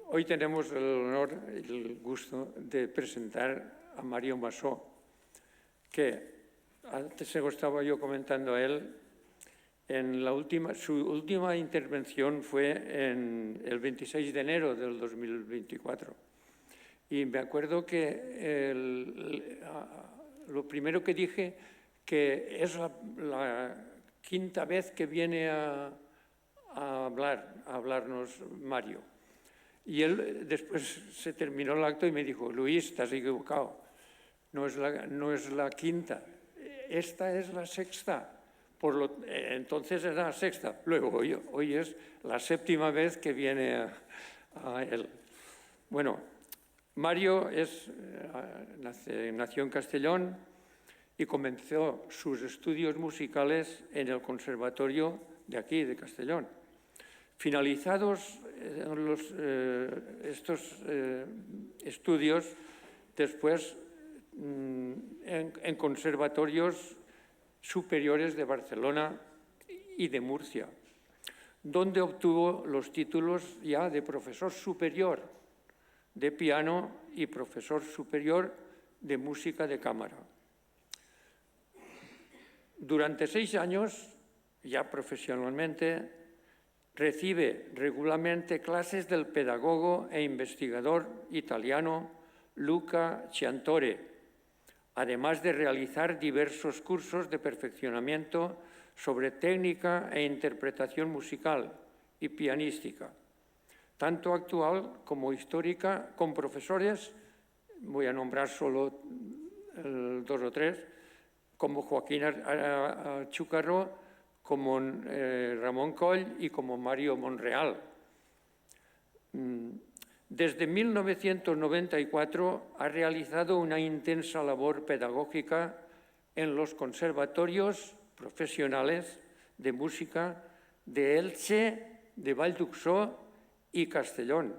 Hoy tenemos el honor y el gusto de presentar a Mario Masó, que antes se lo estaba yo comentando a él. Su última intervención fue el 26 de enero del 2024. Y me acuerdo que lo primero que dije, que es la quinta vez que viene a hablarnos Mario. Y él después se terminó el acto y me dijo: Luis, estás equivocado, no es la quinta, esta es la sexta. Entonces era la sexta. Luego hoy es la séptima vez que viene a él. Bueno, Mario nació en Castellón y comenzó sus estudios musicales en el conservatorio de aquí, de Castellón. Finalizados estos estudios, después en conservatorios superiores de Barcelona y de Murcia, donde obtuvo los títulos ya de profesor superior de piano y profesor superior de música de cámara. Durante 6 años, ya profesionalmente, recibe regularmente clases del pedagogo e investigador italiano Luca Ciantore, además de realizar diversos cursos de perfeccionamiento sobre técnica e interpretación musical y pianística, tanto actual como histórica, con profesores, voy a nombrar solo 2 o 3, como Joaquín Chucarro, como Ramón Coll y como Mario Monreal. Desde 1994 ha realizado una intensa labor pedagógica en los conservatorios profesionales de música de Elche, de Valldhuxó y Castellón,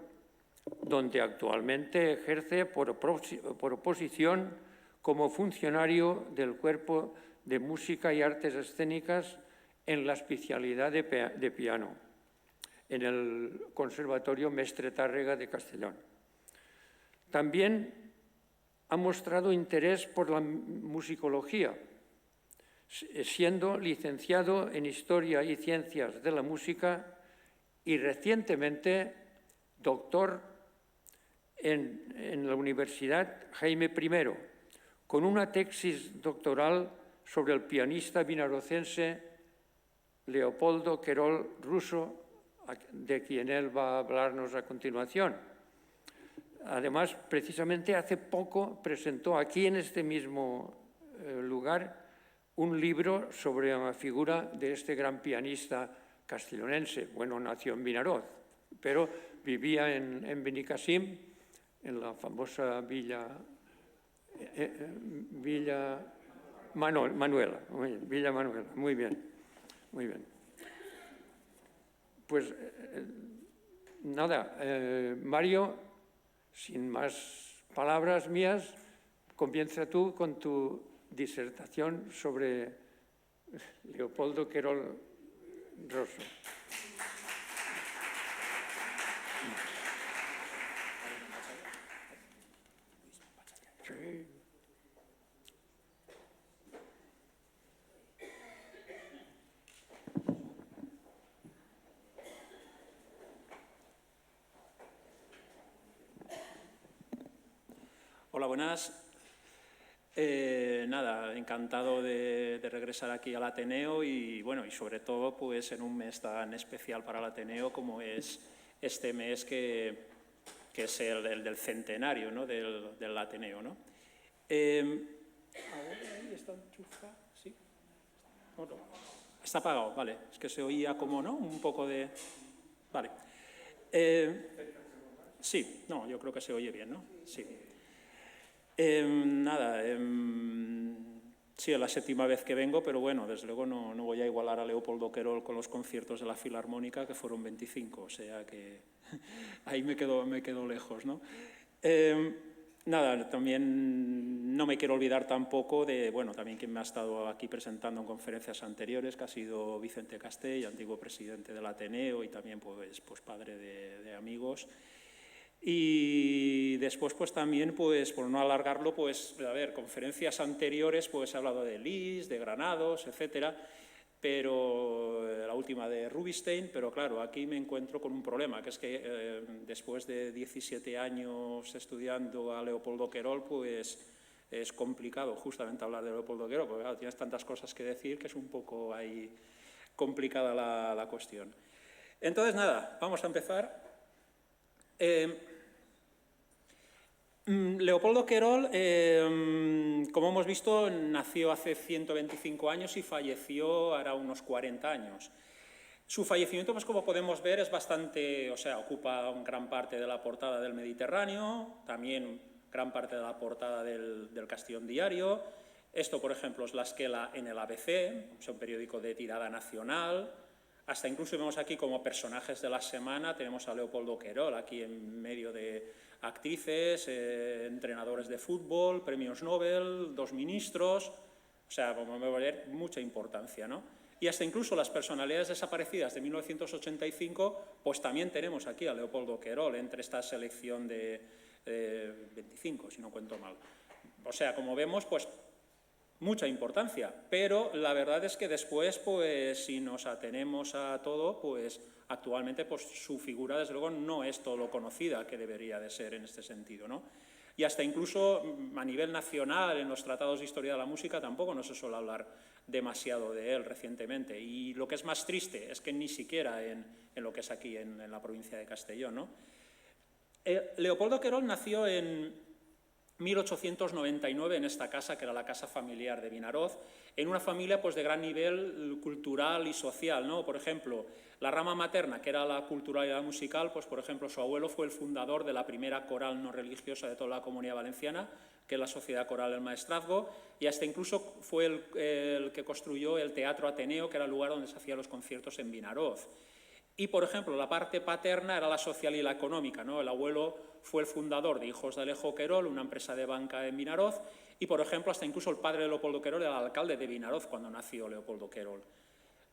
donde actualmente ejerce por oposición como funcionario del Cuerpo de Música y Artes Escénicas en la especialidad de piano, en el Conservatorio Mestre Tàrrega de Castellón. También ha mostrado interés por la musicología, siendo licenciado en Historia y Ciencias de la Música y recientemente doctor en la Universidad Jaime I, con una tesis doctoral sobre el pianista vinarocense Leopoldo Querol Russo, de quien él va a hablarnos a continuación. Además, precisamente hace poco presentó aquí en este mismo lugar un libro sobre la figura de este gran pianista castellonense. Bueno, nació en Vinaroz, pero vivía en Benicàssim, en la famosa Villa Manuela. Villa Manuela, muy bien, muy bien. Pues nada, Mario, sin más palabras mías, comienza tú con tu disertación sobre Leopoldo Querol Russo. Sí. Hola, buenas. Nada, encantado de regresar aquí al Ateneo y, bueno, y sobre todo pues en un mes tan especial para el Ateneo como es este mes que es el del centenario, ¿no?, del Ateneo, ¿no? A ver, ahí está enchufado, ¿sí? ¿O no? Está apagado, vale. Es que se oía como, ¿no?, un poco de... Vale. Sí, no, yo creo que se oye bien, ¿no? Sí. Nada, sí, es la 7ª vez que vengo, pero bueno, desde luego no voy a igualar a Leopoldo Querol con los conciertos de la Filarmónica, que fueron 25, o sea que ahí me quedo lejos, ¿no? Nada, también no me quiero olvidar tampoco de, bueno, también quien me ha estado aquí presentando en conferencias anteriores, que ha sido Vicente Castell, antiguo presidente del Ateneo y también pues padre de amigos. Y después, pues también, pues, por no alargarlo, pues, a ver, conferencias anteriores, pues he hablado de Lis, de Granados, etcétera, pero la última de Rubinstein, pero claro, aquí me encuentro con un problema, que es que después de 17 años estudiando a Leopoldo Querol, pues es complicado justamente hablar de Leopoldo Querol, porque claro, tienes tantas cosas que decir que es un poco ahí complicada la cuestión. Entonces, nada, vamos a empezar. Leopoldo Querol, como hemos visto, nació hace 125 años y falleció hará unos 40 años. Su fallecimiento, pues como podemos ver, es bastante, o sea, ocupa gran parte de la portada del Mediterráneo, también gran parte de la portada del Castellón Diario. Esto, por ejemplo, es la esquela en el ABC, es un periódico de tirada nacional. Hasta incluso vemos aquí como personajes de la semana, tenemos a Leopoldo Querol aquí en medio de actrices, entrenadores de fútbol, premios Nobel, 2 ministros, o sea, como me va a ver, mucha importancia, ¿no? Y hasta incluso las personalidades desaparecidas de 1985, pues también tenemos aquí a Leopoldo Querol entre esta selección de 25, si no cuento mal. O sea, como vemos, pues mucha importancia, pero la verdad es que después, pues si nos atenemos a todo, pues actualmente pues, su figura, desde luego, no es todo lo conocida que debería de ser en este sentido, ¿no? Y hasta incluso a nivel nacional, en los tratados de historia de la música, tampoco no se suele hablar demasiado de él recientemente. Y lo que es más triste es que ni siquiera en lo que es aquí, en la provincia de Castellón, ¿no? Leopoldo Querol nació en 1899 en esta casa, que era la casa familiar de Vinaroz, en una familia pues, de gran nivel cultural y social, ¿no? Por ejemplo, la rama materna, que era la cultural y la musical, pues por ejemplo su abuelo fue el fundador de la primera coral no religiosa de toda la Comunidad Valenciana, que es la Sociedad Coral del Maestrazgo, y hasta incluso fue el que construyó el Teatro Ateneo, que era el lugar donde se hacían los conciertos en Vinaroz. Y, por ejemplo, la parte paterna era la social y la económica, ¿no? El abuelo fue el fundador de Hijos de Alejo Querol, una empresa de banca en Vinaroz, y, por ejemplo, hasta incluso el padre de Leopoldo Querol era el alcalde de Vinaroz cuando nació Leopoldo Querol.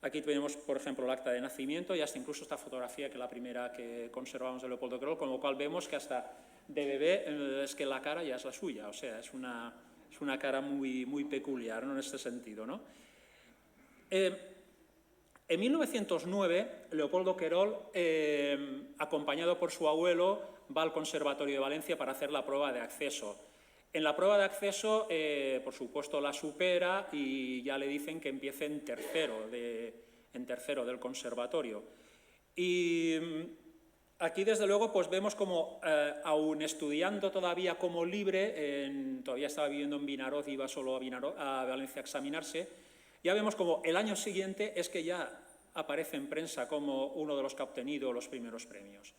Aquí tenemos, por ejemplo, el acta de nacimiento y hasta incluso esta fotografía, que es la primera que conservamos de Leopoldo Querol, con lo cual vemos que hasta de bebé es que la cara ya es la suya, o sea, es una cara muy, muy peculiar, ¿no? En este sentido, ¿no? En 1909, Leopoldo Querol, acompañado por su abuelo, va al Conservatorio de Valencia para hacer la prueba de acceso. En la prueba de acceso, por supuesto, la supera y ya le dicen que empiece en tercero del conservatorio. Y aquí, desde luego, pues vemos como, aún estudiando todavía como libre, todavía estaba viviendo en Vinaroz, iba solo a Valencia a examinarse. Ya vemos como el año siguiente es que ya aparece en prensa como uno de los que ha obtenido los primeros premios.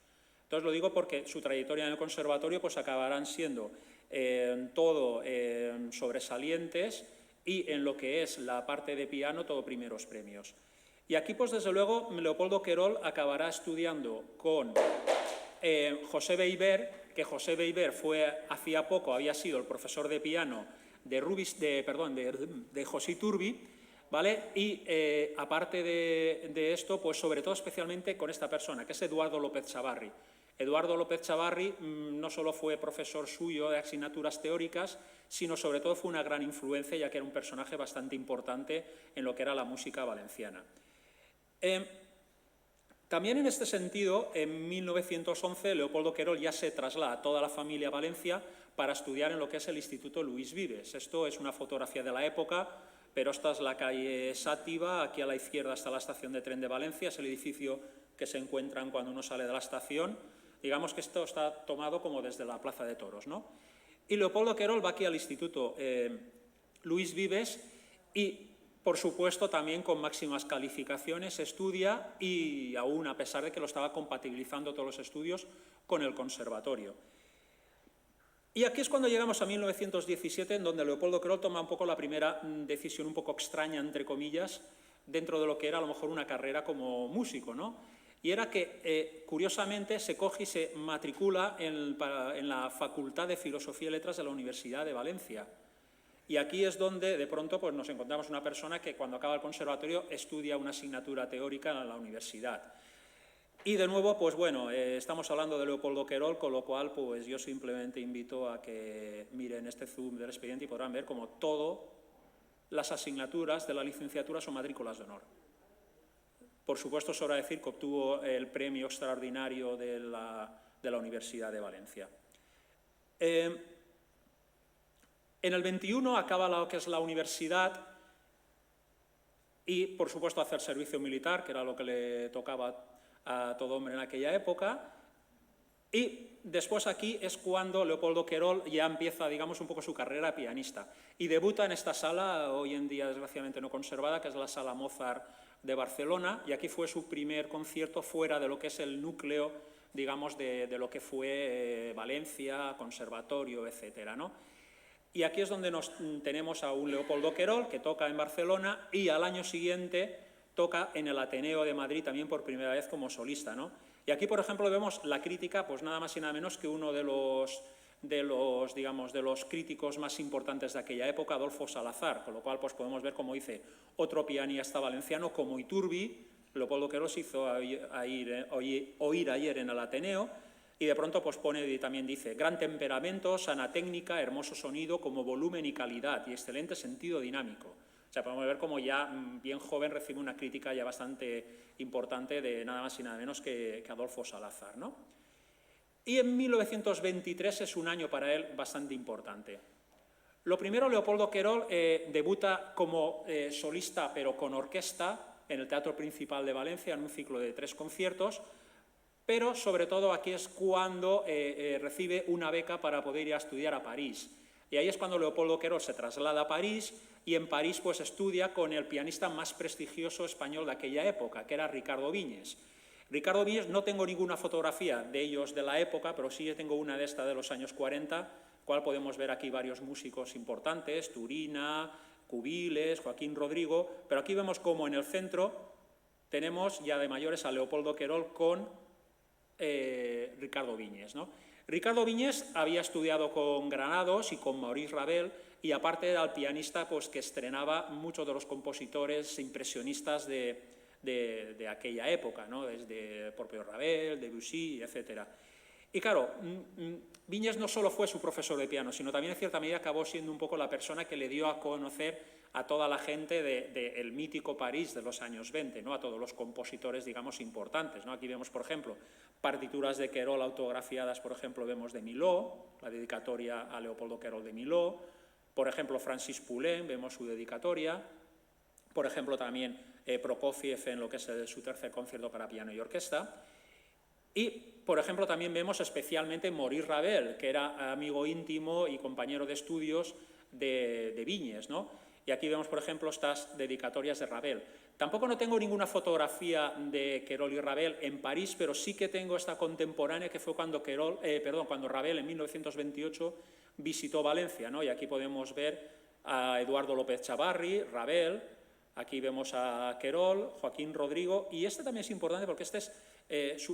Entonces lo digo porque su trayectoria en el conservatorio pues acabarán siendo todo sobresalientes y en lo que es la parte de piano todo primeros premios. Y aquí pues desde luego Leopoldo Querol acabará estudiando con José Beiber, que José Beiber hacía poco había sido el profesor de piano de José Iturbi, ¿vale? Y aparte de esto, pues sobre todo especialmente con esta persona, que es Eduardo López Chavarri. Eduardo López Chavarri no solo fue profesor suyo de asignaturas teóricas, sino sobre todo fue una gran influencia, ya que era un personaje bastante importante en lo que era la música valenciana. También en este sentido, en 1911, Leopoldo Querol ya se traslada a toda la familia a Valencia para estudiar en lo que es el Instituto Luis Vives. Esto es una fotografía de la época, pero esta es la calle Sátiva, aquí a la izquierda está la estación de tren de Valencia, es el edificio que se encuentran cuando uno sale de la estación. Digamos que esto está tomado como desde la Plaza de Toros, ¿no? Y Leopoldo Querol va aquí al Instituto Luis Vives y, por supuesto, también con máximas calificaciones estudia y aún a pesar de que lo estaba compatibilizando todos los estudios con el conservatorio. Y aquí es cuando llegamos a 1917, en donde Leopoldo Querol toma un poco la primera decisión un poco extraña, entre comillas, dentro de lo que era a lo mejor una carrera como músico, ¿no? Y era que, curiosamente, se coge y se matricula en la Facultad de Filosofía y Letras de la Universidad de Valencia. Y aquí es donde, de pronto, pues, nos encontramos una persona que, cuando acaba el conservatorio, estudia una asignatura teórica en la universidad. Y de nuevo, pues bueno, estamos hablando de Leopoldo Querol, con lo cual pues yo simplemente invito a que miren este zoom del expediente y podrán ver como todas las asignaturas de la licenciatura son matrículas de honor. Por supuesto, sobra decir que obtuvo el premio extraordinario de la Universidad de Valencia. En el 21 acaba lo que es la universidad y, por supuesto, hacer servicio militar, que era lo que le tocaba a todo hombre en aquella época. Y después aquí es cuando Leopoldo Querol ya empieza, digamos, un poco su carrera pianista. Y debuta en esta sala, hoy en día desgraciadamente no conservada, que es la Sala Mozart de Barcelona, y aquí fue su primer concierto fuera de lo que es el núcleo, digamos, de lo que fue Valencia, conservatorio, etcétera, ¿no? Y aquí es donde tenemos a un Leopoldo Querol, que toca en Barcelona, y al año siguiente toca en el Ateneo de Madrid también por primera vez como solista, ¿no? Y aquí, por ejemplo, vemos la crítica, pues nada más y nada menos que uno de los críticos más importantes de aquella época, Adolfo Salazar, con lo cual pues podemos ver, como dice otro pianista valenciano como Iturbi, Leopoldo Querol se hizo oír ayer en el Ateneo, y de pronto pues pone y también dice: gran temperamento, sana técnica, hermoso sonido como volumen y calidad y excelente sentido dinámico. O sea, podemos ver como ya bien joven recibe una crítica ya bastante importante de nada más y nada menos que Adolfo Salazar, ¿no? Y en 1923 es un año para él bastante importante. Lo primero, Leopoldo Querol debuta como solista, pero con orquesta, en el Teatro Principal de Valencia, en un ciclo de 3 conciertos, pero sobre todo aquí es cuando recibe una beca para poder ir a estudiar a París. Y ahí es cuando Leopoldo Querol se traslada a París y en París pues estudia con el pianista más prestigioso español de aquella época, que era Ricardo Viñes. Ricardo Viñes, no tengo ninguna fotografía de ellos de la época, pero sí tengo una de esta de los años 40, cual podemos ver aquí varios músicos importantes, Turina, Cubiles, Joaquín Rodrigo, pero aquí vemos como en el centro tenemos ya de mayores a Leopoldo Querol con Ricardo Viñes, ¿no? Ricardo Viñes había estudiado con Granados y con Maurice Ravel, y aparte era el pianista pues, que estrenaba muchos de los compositores impresionistas de aquella época, ¿no? Desde propio Ravel, Debussy, etc. Y claro, Viñes no solo fue su profesor de piano, sino también en cierta medida acabó siendo un poco la persona que le dio a conocer a toda la gente del mítico París de los años 20, ¿no? A todos los compositores, digamos, importantes, ¿no? Aquí vemos, por ejemplo, partituras de Querol autografiadas, por ejemplo, vemos de Milhaud, la dedicatoria a Leopoldo Querol de Milhaud, por ejemplo, Francis Poulenc, vemos su dedicatoria, por ejemplo, también Prokofiev en lo que es su tercer concierto para piano y orquesta, y, por ejemplo, también vemos especialmente Maurice Ravel, que era amigo íntimo y compañero de estudios de Viñes, ¿no? Y aquí vemos, por ejemplo, estas dedicatorias de Ravel. Tampoco no tengo ninguna fotografía de Querol y Ravel en París, pero sí que tengo esta contemporánea que fue cuando Ravel en 1928 visitó Valencia, ¿no? Y aquí podemos ver a Eduardo López Chavarri, Ravel, aquí vemos a Querol, Joaquín Rodrigo, y este también es importante porque este es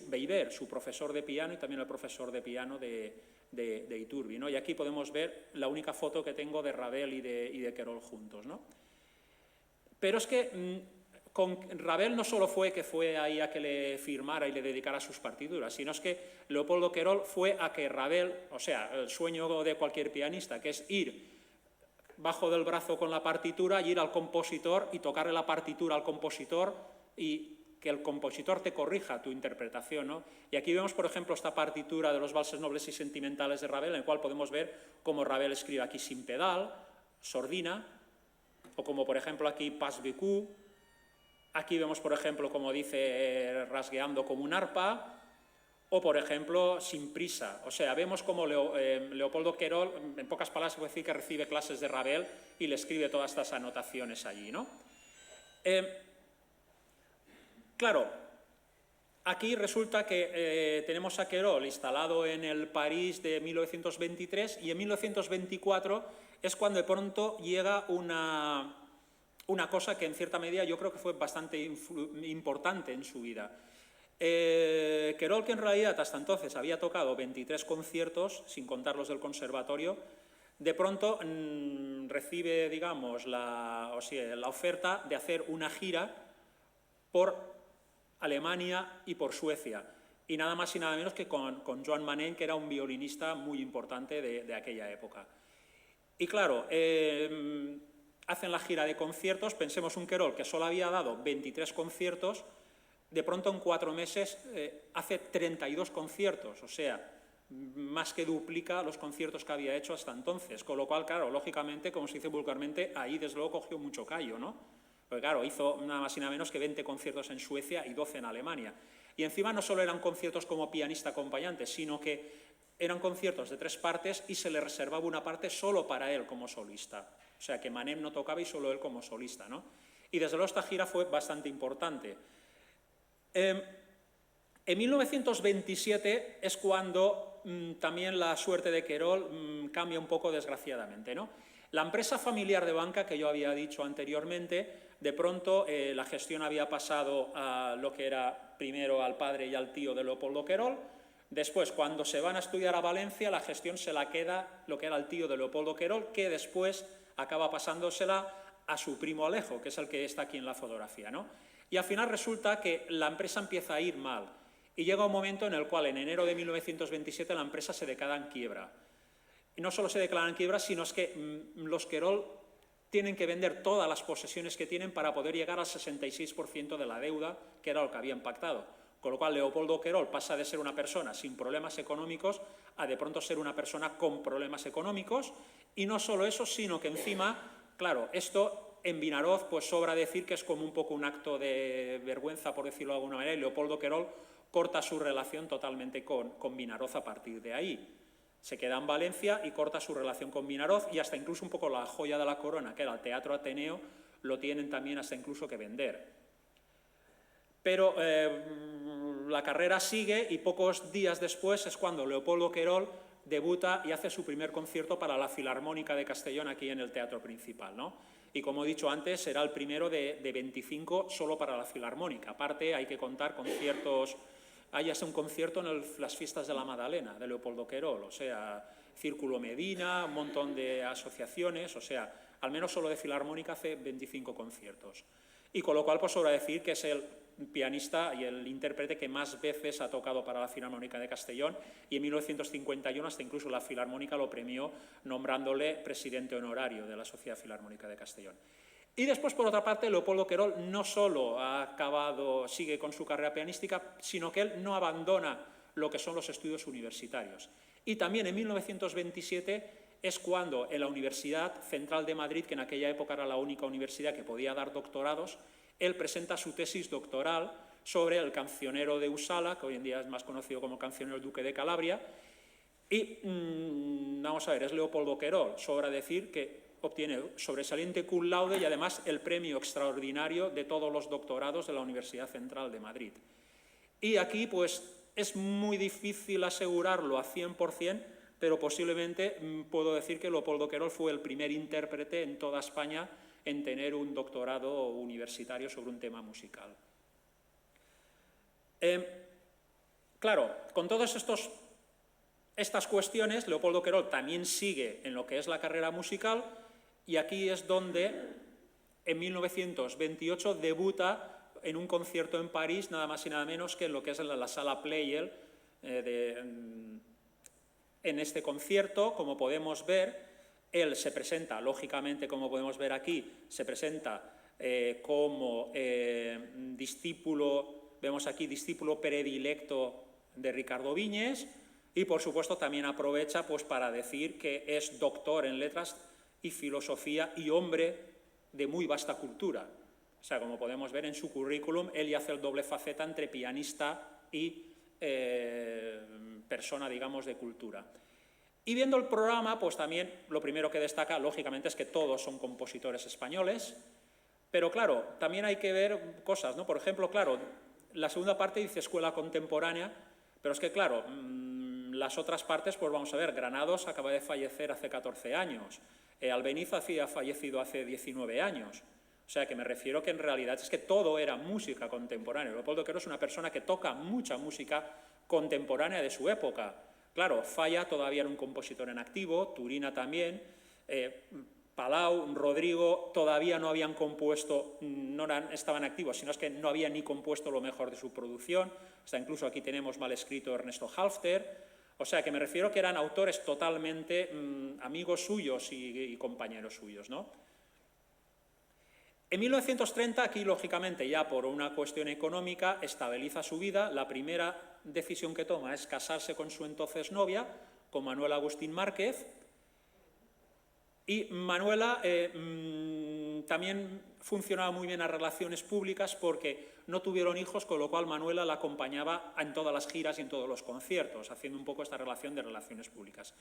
Beiber, su profesor de piano y también el profesor de piano de Iturbi, ¿no? Y aquí podemos ver la única foto que tengo de Ravel y de Querol juntos, ¿no? Pero es que con Ravel no solo fue que fue ahí a que le firmara y le dedicara sus partituras, sino es que Leopoldo Querol fue a que Ravel, o sea, el sueño de cualquier pianista, que es ir bajo del brazo con la partitura y ir al compositor y tocarle la partitura al compositor y que el compositor te corrija tu interpretación, ¿no? Y aquí vemos, por ejemplo, esta partitura de los valses nobles y sentimentales de Ravel, en el cual podemos ver cómo Ravel escribe aquí sin pedal, sordina, o como, por ejemplo, aquí pas bécu. Aquí vemos, por ejemplo, como dice rasgueando como un arpa, o, por ejemplo, sin prisa. O sea, vemos como Leopoldo Querol, en pocas palabras, puede decir que recibe clases de Ravel y le escribe todas estas anotaciones allí, ¿no? Claro, aquí resulta que tenemos a Querol instalado en el París de 1923 y en 1924 es cuando de pronto llega una cosa que en cierta medida yo creo que fue bastante importante en su vida. Querol, que en realidad hasta entonces había tocado 23 conciertos, sin contar los del conservatorio, de pronto recibe, digamos, la oferta de hacer una gira por Alemania y por Suecia. Y nada más y nada menos que con Joan Manén, que era un violinista muy importante de aquella época. Y claro, hacen la gira de conciertos. Pensemos un Querol que solo había dado 23 conciertos, de pronto en 4 meses hace 32 conciertos, o sea, más que duplica los conciertos que había hecho hasta entonces, con lo cual, claro, lógicamente, como se dice vulgarmente, ahí desde luego cogió mucho callo, ¿no? Porque claro, hizo nada más y nada menos que 20 conciertos en Suecia y 12 en Alemania. Y encima no solo eran conciertos como pianista acompañante, sino que eran conciertos de 3 partes y se le reservaba una parte solo para él como solista. O sea, que Manén no tocaba y solo él como solista, ¿no? Y desde luego esta gira fue bastante importante. En 1927 es cuando también la suerte de Querol cambia un poco, desgraciadamente, ¿no? La empresa familiar de banca que yo había dicho anteriormente, de pronto la gestión había pasado a lo que era primero al padre y al tío de Leopoldo Querol. Después, cuando se van a estudiar a Valencia, la gestión se la queda lo que era el tío de Leopoldo Querol, que después acaba pasándosela a su primo Alejo, que es el que está aquí en la fotografía, ¿no? Y al final resulta que la empresa empieza a ir mal. Y llega un momento en el cual, en enero de 1927, la empresa se declara en quiebra. Y no solo se declara en quiebra, sino es que los Querol tienen que vender todas las posesiones que tienen para poder llegar al 66% de la deuda, que era lo que habían pactado. Con lo cual, Leopoldo Querol pasa de ser una persona sin problemas económicos a de pronto ser una persona con problemas económicos. Y no solo eso, sino que encima, claro, esto en Vinaroz pues sobra decir que es como un poco un acto de vergüenza, por decirlo de alguna manera, y Leopoldo Querol corta su relación totalmente con Vinaroz a partir de ahí. Se queda en Valencia y corta su relación con Vinaroz, y hasta incluso un poco la joya de la corona, que era el Teatro Ateneo, lo tienen también hasta incluso que vender. Pero la carrera sigue y pocos días después es cuando Leopoldo Querol debuta y hace su primer concierto para la Filarmónica de Castellón aquí en el Teatro Principal, ¿no? Y como he dicho antes, será el primero de 25 solo para la Filarmónica. Aparte hay que contar conciertos, hay hasta un concierto en las fiestas de la Madalena de Leopoldo Querol, o sea, Círculo Medina, un montón de asociaciones, o sea, al menos solo de Filarmónica hace 25 conciertos. Y con lo cual pues sobra decir que es el pianista y el intérprete que más veces ha tocado para la Filarmónica de Castellón, y en 1951 hasta incluso la Filarmónica lo premió nombrándole presidente honorario de la Sociedad Filarmónica de Castellón. Y después, por otra parte, Leopoldo Querol no solo sigue con su carrera pianística, sino que él no abandona lo que son los estudios universitarios. Y también en 1927 es cuando en la Universidad Central de Madrid, que en aquella época era la única universidad que podía dar doctorados, él presenta su tesis doctoral sobre el cancionero de Usala, que hoy en día es más conocido como cancionero del Duque de Calabria, y vamos a ver, es Leopoldo Querol. Sobra decir que obtiene sobresaliente cum laude y además el premio extraordinario de todos los doctorados de la Universidad Central de Madrid. Y aquí pues es muy difícil asegurarlo a 100%, pero posiblemente puedo decir que Leopoldo Querol fue el primer intérprete en toda España en tener un doctorado universitario sobre un tema musical. Claro, con todas estas cuestiones, Leopoldo Querol también sigue en lo que es la carrera musical, y aquí es donde en 1928 debuta en un concierto en París, nada más y nada menos que en lo que es la Sala Pleyel. En este concierto, como podemos ver, él se presenta, lógicamente, como podemos ver aquí, se presenta como discípulo, vemos aquí, discípulo predilecto de Ricardo Viñes, y por supuesto también aprovecha pues, para decir que es doctor en letras y filosofía y hombre de muy vasta cultura. O sea, como podemos ver en su currículum, él ya hace el doble faceta entre pianista y persona, digamos, de cultura. Y viendo el programa, pues también lo primero que destaca, lógicamente, es que todos son compositores españoles, pero claro, también hay que ver cosas, ¿no? Por ejemplo, claro, la segunda parte dice escuela contemporánea, pero es que, claro, las otras partes, pues vamos a ver, Granados acaba de fallecer hace 14 años, Albeniz ha fallecido hace 19 años, o sea que me refiero que en realidad es que todo era música contemporánea. Leopoldo Querol es una persona que toca mucha música contemporánea de su época. Claro, Falla todavía era un compositor en activo, Turina también, Palau, Rodrigo, todavía no habían compuesto, no estaban activos, sino es que no habían ni compuesto lo mejor de su producción. Hasta incluso aquí tenemos mal escrito Ernesto Halffter. O sea, que me refiero que eran autores totalmente amigos suyos y compañeros suyos, ¿no? En 1930, aquí, lógicamente, ya por una cuestión económica, estabiliza su vida. La primera decisión que toma es casarse con su entonces novia, con Manuela Agustín Márquez. Y Manuela también funcionaba muy bien las relaciones públicas porque no tuvieron hijos, con lo cual Manuela la acompañaba en todas las giras y en todos los conciertos, haciendo un poco esta relación de relaciones públicas.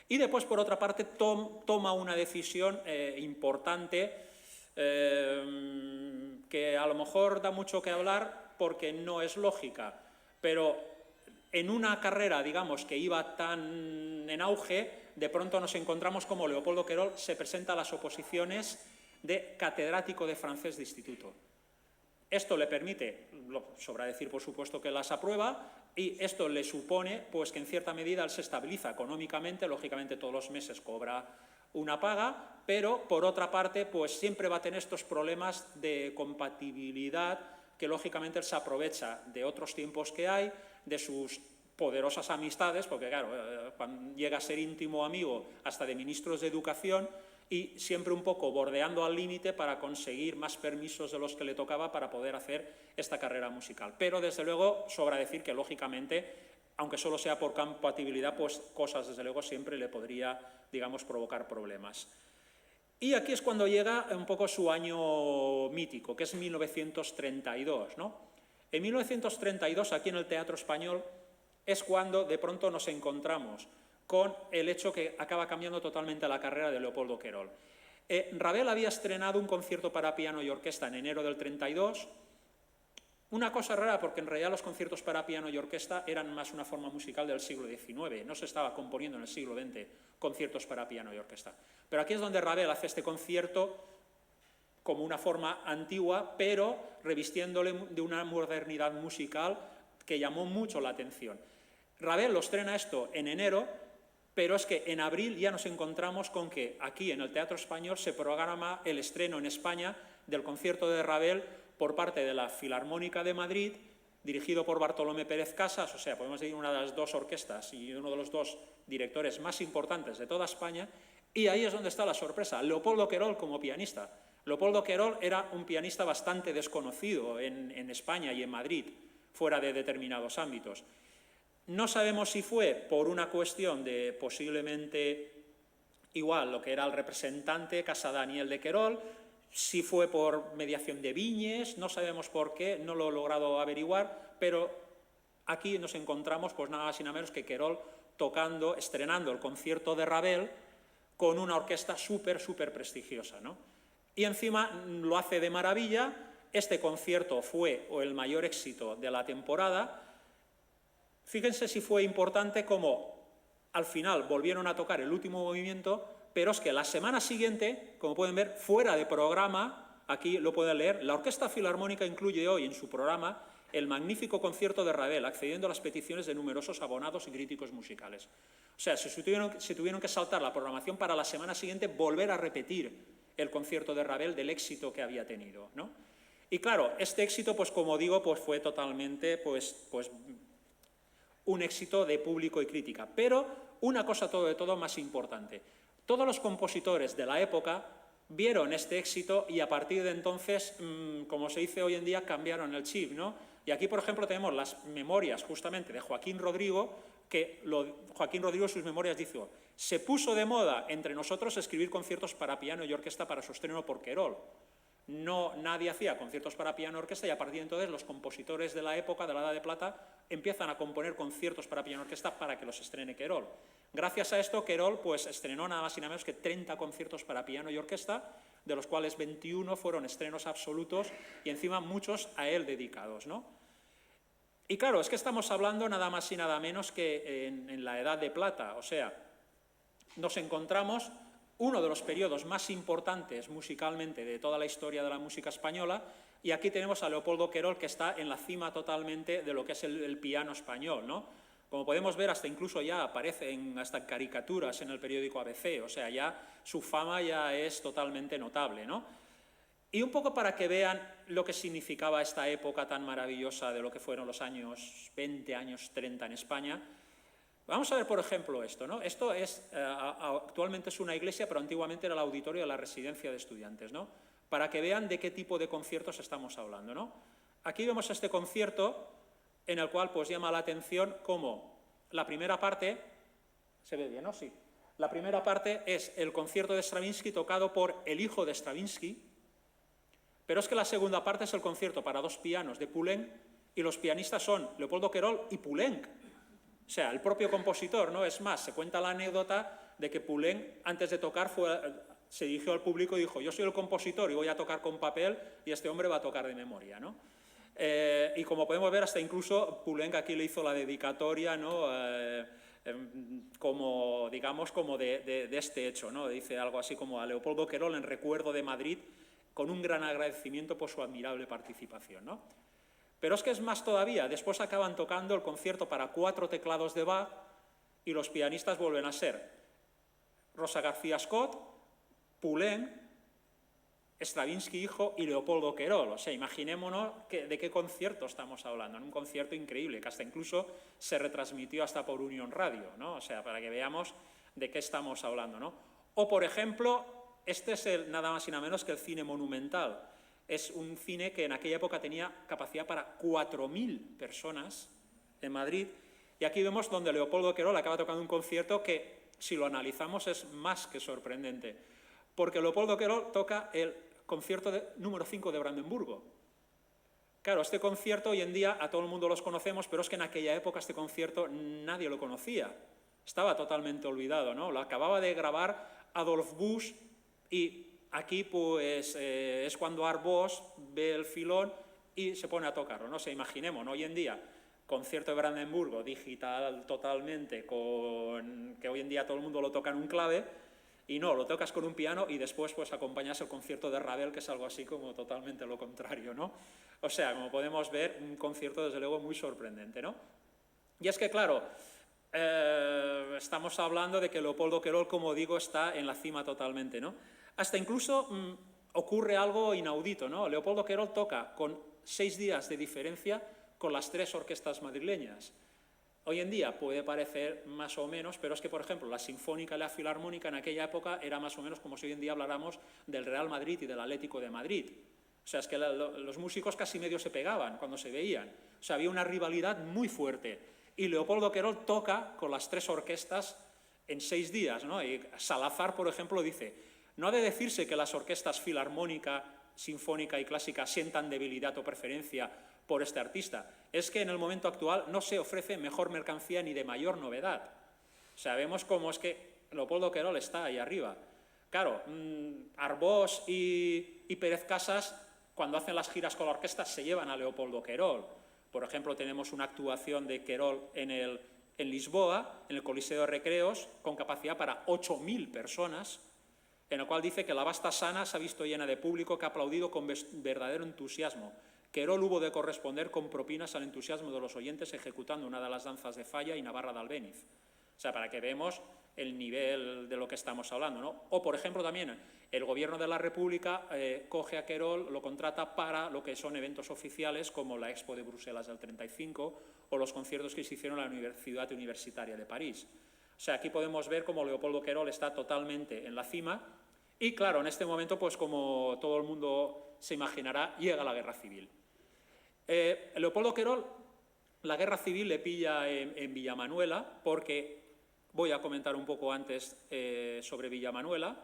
Y después, por otra parte, toma una decisión importante que a lo mejor da mucho que hablar porque no es lógica, pero en una carrera, digamos, que iba tan en auge, de pronto nos encontramos como Leopoldo Querol se presenta a las oposiciones de catedrático de francés de instituto. Esto le permite, sobra decir por supuesto que las aprueba, y esto le supone pues, que en cierta medida él se estabiliza económicamente, lógicamente todos los meses cobra una paga, pero por otra parte pues siempre va a tener estos problemas de compatibilidad que lógicamente él se aprovecha de otros tiempos que hay, de sus poderosas amistades, porque claro, cuando llega a ser íntimo amigo hasta de ministros de educación y siempre un poco bordeando al límite para conseguir más permisos de los que le tocaba para poder hacer esta carrera musical. Pero desde luego sobra decir que lógicamente, aunque solo sea por compatibilidad, pues cosas desde luego siempre le podría, digamos, provocar problemas. Y aquí es cuando llega un poco su año mítico, que es 1932, ¿no? En 1932, aquí en el Teatro Español, es cuando de pronto nos encontramos con el hecho que acaba cambiando totalmente la carrera de Leopoldo Querol. Ravel había estrenado un concierto para piano y orquesta en enero del 32, una cosa rara porque en realidad los conciertos para piano y orquesta eran más una forma musical del siglo XIX, no se estaba componiendo en el siglo XX conciertos para piano y orquesta. Pero aquí es donde Ravel hace este concierto como una forma antigua, pero revistiéndole de una modernidad musical que llamó mucho la atención. Ravel lo estrena esto en enero, pero es que en abril ya nos encontramos con que aquí en el Teatro Español se programa el estreno en España del concierto de Ravel por parte de la Filarmónica de Madrid, dirigido por Bartolomé Pérez Casas, o sea, podemos decir una de las dos orquestas y uno de los dos directores más importantes de toda España, y ahí es donde está la sorpresa, Leopoldo Querol como pianista. Leopoldo Querol era un pianista bastante desconocido en España y en Madrid, fuera de determinados ámbitos. No sabemos si fue por una cuestión de posiblemente igual lo que era el representante Casa Daniel de Querol, si fue por mediación de Viñes, no sabemos por qué, no lo he logrado averiguar, pero aquí nos encontramos pues nada más y nada menos que Querol tocando, estrenando el concierto de Ravel con una orquesta súper prestigiosa, ¿no? Y encima lo hace de maravilla. Este concierto fue el mayor éxito de la temporada. Fíjense si fue importante como al final volvieron a tocar el último movimiento, pero es que la semana siguiente, como pueden ver, fuera de programa, aquí lo pueden leer, la Orquesta Filarmónica incluye hoy en su programa el magnífico concierto de Ravel, accediendo a las peticiones de numerosos abonados y críticos musicales. O sea, se tuvieron que saltar la programación para la semana siguiente volver a repetir el concierto de Ravel del éxito que había tenido, ¿no? Y claro, este éxito, pues como digo, pues fue totalmente un éxito de público y crítica. Pero una cosa de todo más importante. Todos los compositores de la época vieron este éxito y a partir de entonces, como se dice hoy en día, cambiaron el chip, ¿no? Y aquí, por ejemplo, tenemos las memorias justamente de Joaquín Rodrigo, que Joaquín Rodrigo en sus memorias dice: se puso de moda entre nosotros escribir conciertos para piano y orquesta para su estreno por Querol. Nadie hacía conciertos para piano y orquesta y a partir de entonces los compositores de la época, de la Edad de Plata, empiezan a componer conciertos para piano y orquesta para que los estrene Querol. Gracias a esto, Querol pues, estrenó nada más y nada menos que 30 conciertos para piano y orquesta, de los cuales 21 fueron estrenos absolutos y encima muchos a él dedicados, ¿no? Y claro, es que estamos hablando nada más y nada menos que en la Edad de Plata, o sea, nos encontramos uno de los periodos más importantes musicalmente de toda la historia de la música española, y aquí tenemos a Leopoldo Querol, que está en la cima totalmente de lo que es el piano español, ¿no? Como podemos ver, hasta incluso ya aparecen hasta caricaturas en el periódico ABC, o sea, ya su fama ya es totalmente notable, ¿no? Y un poco para que vean lo que significaba esta época tan maravillosa de lo que fueron los años 20, años 30 en España, vamos a ver, por ejemplo, esto, ¿no? Esto es, actualmente es una iglesia, pero antiguamente era el auditorio de la residencia de estudiantes, ¿no? Para que vean de qué tipo de conciertos estamos hablando, ¿no? Aquí vemos este concierto en el cual pues llama la atención como la primera parte, ¿se ve bien, no? Sí. La primera parte es el concierto de Stravinsky tocado por el hijo de Stravinsky, pero es que la segunda parte es el concierto para 2 pianos de Poulenc y los pianistas son Leopoldo Querol y Poulenc. O sea, el propio compositor, ¿no? Es más, se cuenta la anécdota de que Poulenc, antes de tocar, se dirigió al público y dijo: yo soy el compositor y voy a tocar con papel y este hombre va a tocar de memoria, ¿no? Y como podemos ver, hasta incluso Poulenc aquí le hizo la dedicatoria, ¿no? Como, digamos, como de este hecho, ¿no? Dice algo así como: a Leopoldo Querol en recuerdo de Madrid, con un gran agradecimiento por su admirable participación, ¿no? Pero es que es más todavía, después acaban tocando el concierto para 4 teclados de Bach y los pianistas vuelven a ser Rosa García Scott, Poulenc, Stravinsky hijo y Leopoldo Querol. O sea, imaginémonos de qué concierto estamos hablando, en un concierto increíble, que hasta incluso se retransmitió hasta por Unión Radio, ¿no? O sea, para que veamos de qué estamos hablando, ¿no? O, por ejemplo, este es nada más y nada menos que el Cine Monumental. Es un cine que en aquella época tenía capacidad para 4.000 personas en Madrid, y aquí vemos donde Leopoldo Querol acaba tocando un concierto que, si lo analizamos, es más que sorprendente, porque Leopoldo Querol toca el concierto número 5 de Brandenburgo. Claro, este concierto hoy en día a todo el mundo los conocemos, pero es que en aquella época este concierto nadie lo conocía, estaba totalmente olvidado, ¿no? Lo acababa de grabar Adolf Busch y aquí pues es cuando Art Bosch ve el filón y se pone a tocarlo, ¿no? O sea, imaginemos, ¿no? Hoy en día, concierto de Brandenburgo, digital totalmente, que hoy en día todo el mundo lo toca en un clave, y no, lo tocas con un piano y después pues acompañas el concierto de Ravel, que es algo así como totalmente lo contrario, ¿no? O sea, como podemos ver, un concierto desde luego muy sorprendente, ¿no? Y es que, claro, estamos hablando de que Leopoldo Querol, como digo, está en la cima totalmente, ¿no? Hasta incluso ocurre algo inaudito, ¿no? Leopoldo Querol toca con 6 días de diferencia con las 3 orquestas madrileñas. Hoy en día puede parecer más o menos, pero es que, por ejemplo, la Sinfónica y la Filarmónica en aquella época era más o menos como si hoy en día habláramos del Real Madrid y del Atlético de Madrid. O sea, es que los músicos casi medio se pegaban cuando se veían. O sea, había una rivalidad muy fuerte. Y Leopoldo Querol toca con las 3 orquestas en 6 días, ¿no? Y Salazar, por ejemplo, dice: no ha de decirse que las orquestas filarmónica, sinfónica y clásica sientan debilidad o preferencia por este artista. Es que en el momento actual no se ofrece mejor mercancía ni de mayor novedad. O sea, vemos cómo es que Leopoldo Querol está ahí arriba. Claro, Arbós y Pérez Casas, cuando hacen las giras con la orquesta, se llevan a Leopoldo Querol. Por ejemplo, tenemos una actuación de Querol en Lisboa, en el Coliseo de Recreos, con capacidad para 8.000 personas, en el cual dice que la vasta sana se ha visto llena de público que ha aplaudido con verdadero entusiasmo. Querol hubo de corresponder con propinas al entusiasmo de los oyentes ejecutando una de las danzas de Falla y Navarra de Albéniz. O sea, para que veamos el nivel de lo que estamos hablando, ¿no? O, por ejemplo, también el Gobierno de la República coge a Querol, lo contrata para lo que son eventos oficiales como la Expo de Bruselas del 35 o los conciertos que se hicieron en la Ciudad Universitaria de París. O sea, aquí podemos ver cómo Leopoldo Querol está totalmente en la cima y, claro, en este momento, pues como todo el mundo se imaginará, llega la Guerra Civil. Leopoldo Querol, la Guerra Civil le pilla en Villamanuela, porque voy a comentar un poco antes sobre Villamanuela.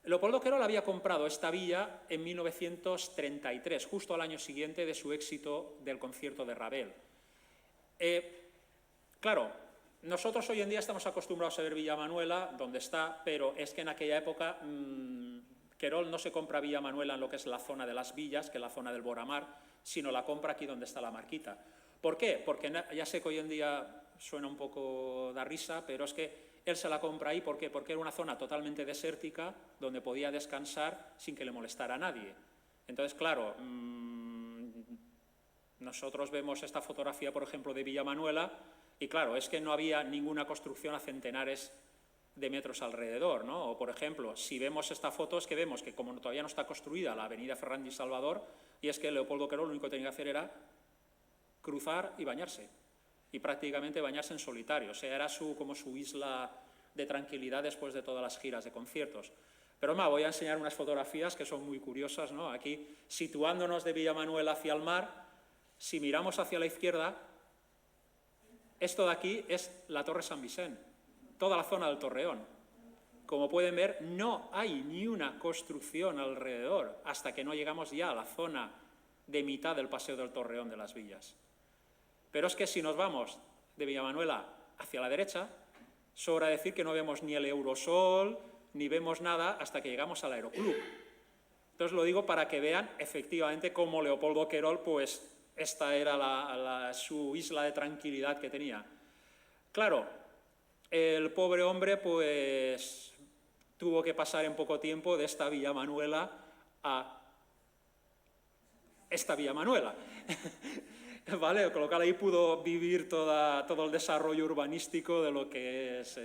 Leopoldo Querol había comprado esta villa en 1933, justo al año siguiente de su éxito del concierto de Ravel. Claro, nosotros hoy en día estamos acostumbrados a ver Villamanuela, donde está, pero es que en aquella época Querol no se compra Villamanuela en lo que es la zona de las villas, que es la zona del Boramar, sino la compra aquí donde está la Marquita. ¿Por qué? Porque ya sé que hoy en día suena un poco de risa, pero es que él se la compra ahí. ¿Por qué? Porque era una zona totalmente desértica donde podía descansar sin que le molestara a nadie. Entonces, claro, Nosotros vemos esta fotografía, por ejemplo, de Villamanuela, y claro, es que no había ninguna construcción a centenares de metros alrededor, ¿no? O, por ejemplo, si vemos esta foto, es que vemos que como todavía no está construida la avenida Ferran y Salvador, y es que Leopoldo Querol lo único que tenía que hacer era cruzar y bañarse, y prácticamente bañarse en solitario, o sea, era como su isla de tranquilidad después de todas las giras de conciertos. Pero voy a enseñar unas fotografías que son muy curiosas, ¿no? Aquí, situándonos de Villamanuel hacia el mar, si miramos hacia la izquierda, esto de aquí es la Torre San Vicent, toda la zona del Torreón. Como pueden ver, no hay ni una construcción alrededor hasta que no llegamos ya a la zona de mitad del Paseo del Torreón de las Villas. Pero es que si nos vamos de Villamanuela hacia la derecha, sobra decir que no vemos ni el Eurosol, ni vemos nada hasta que llegamos al Aeroclub. Entonces lo digo para que vean efectivamente cómo Leopoldo Querol, pues esta era su isla de tranquilidad que tenía. Claro, el pobre hombre pues tuvo que pasar en poco tiempo de esta Villamanuela a esta Villamanuela. ¿Vale? Con lo cual ahí pudo vivir todo el desarrollo urbanístico de lo que es...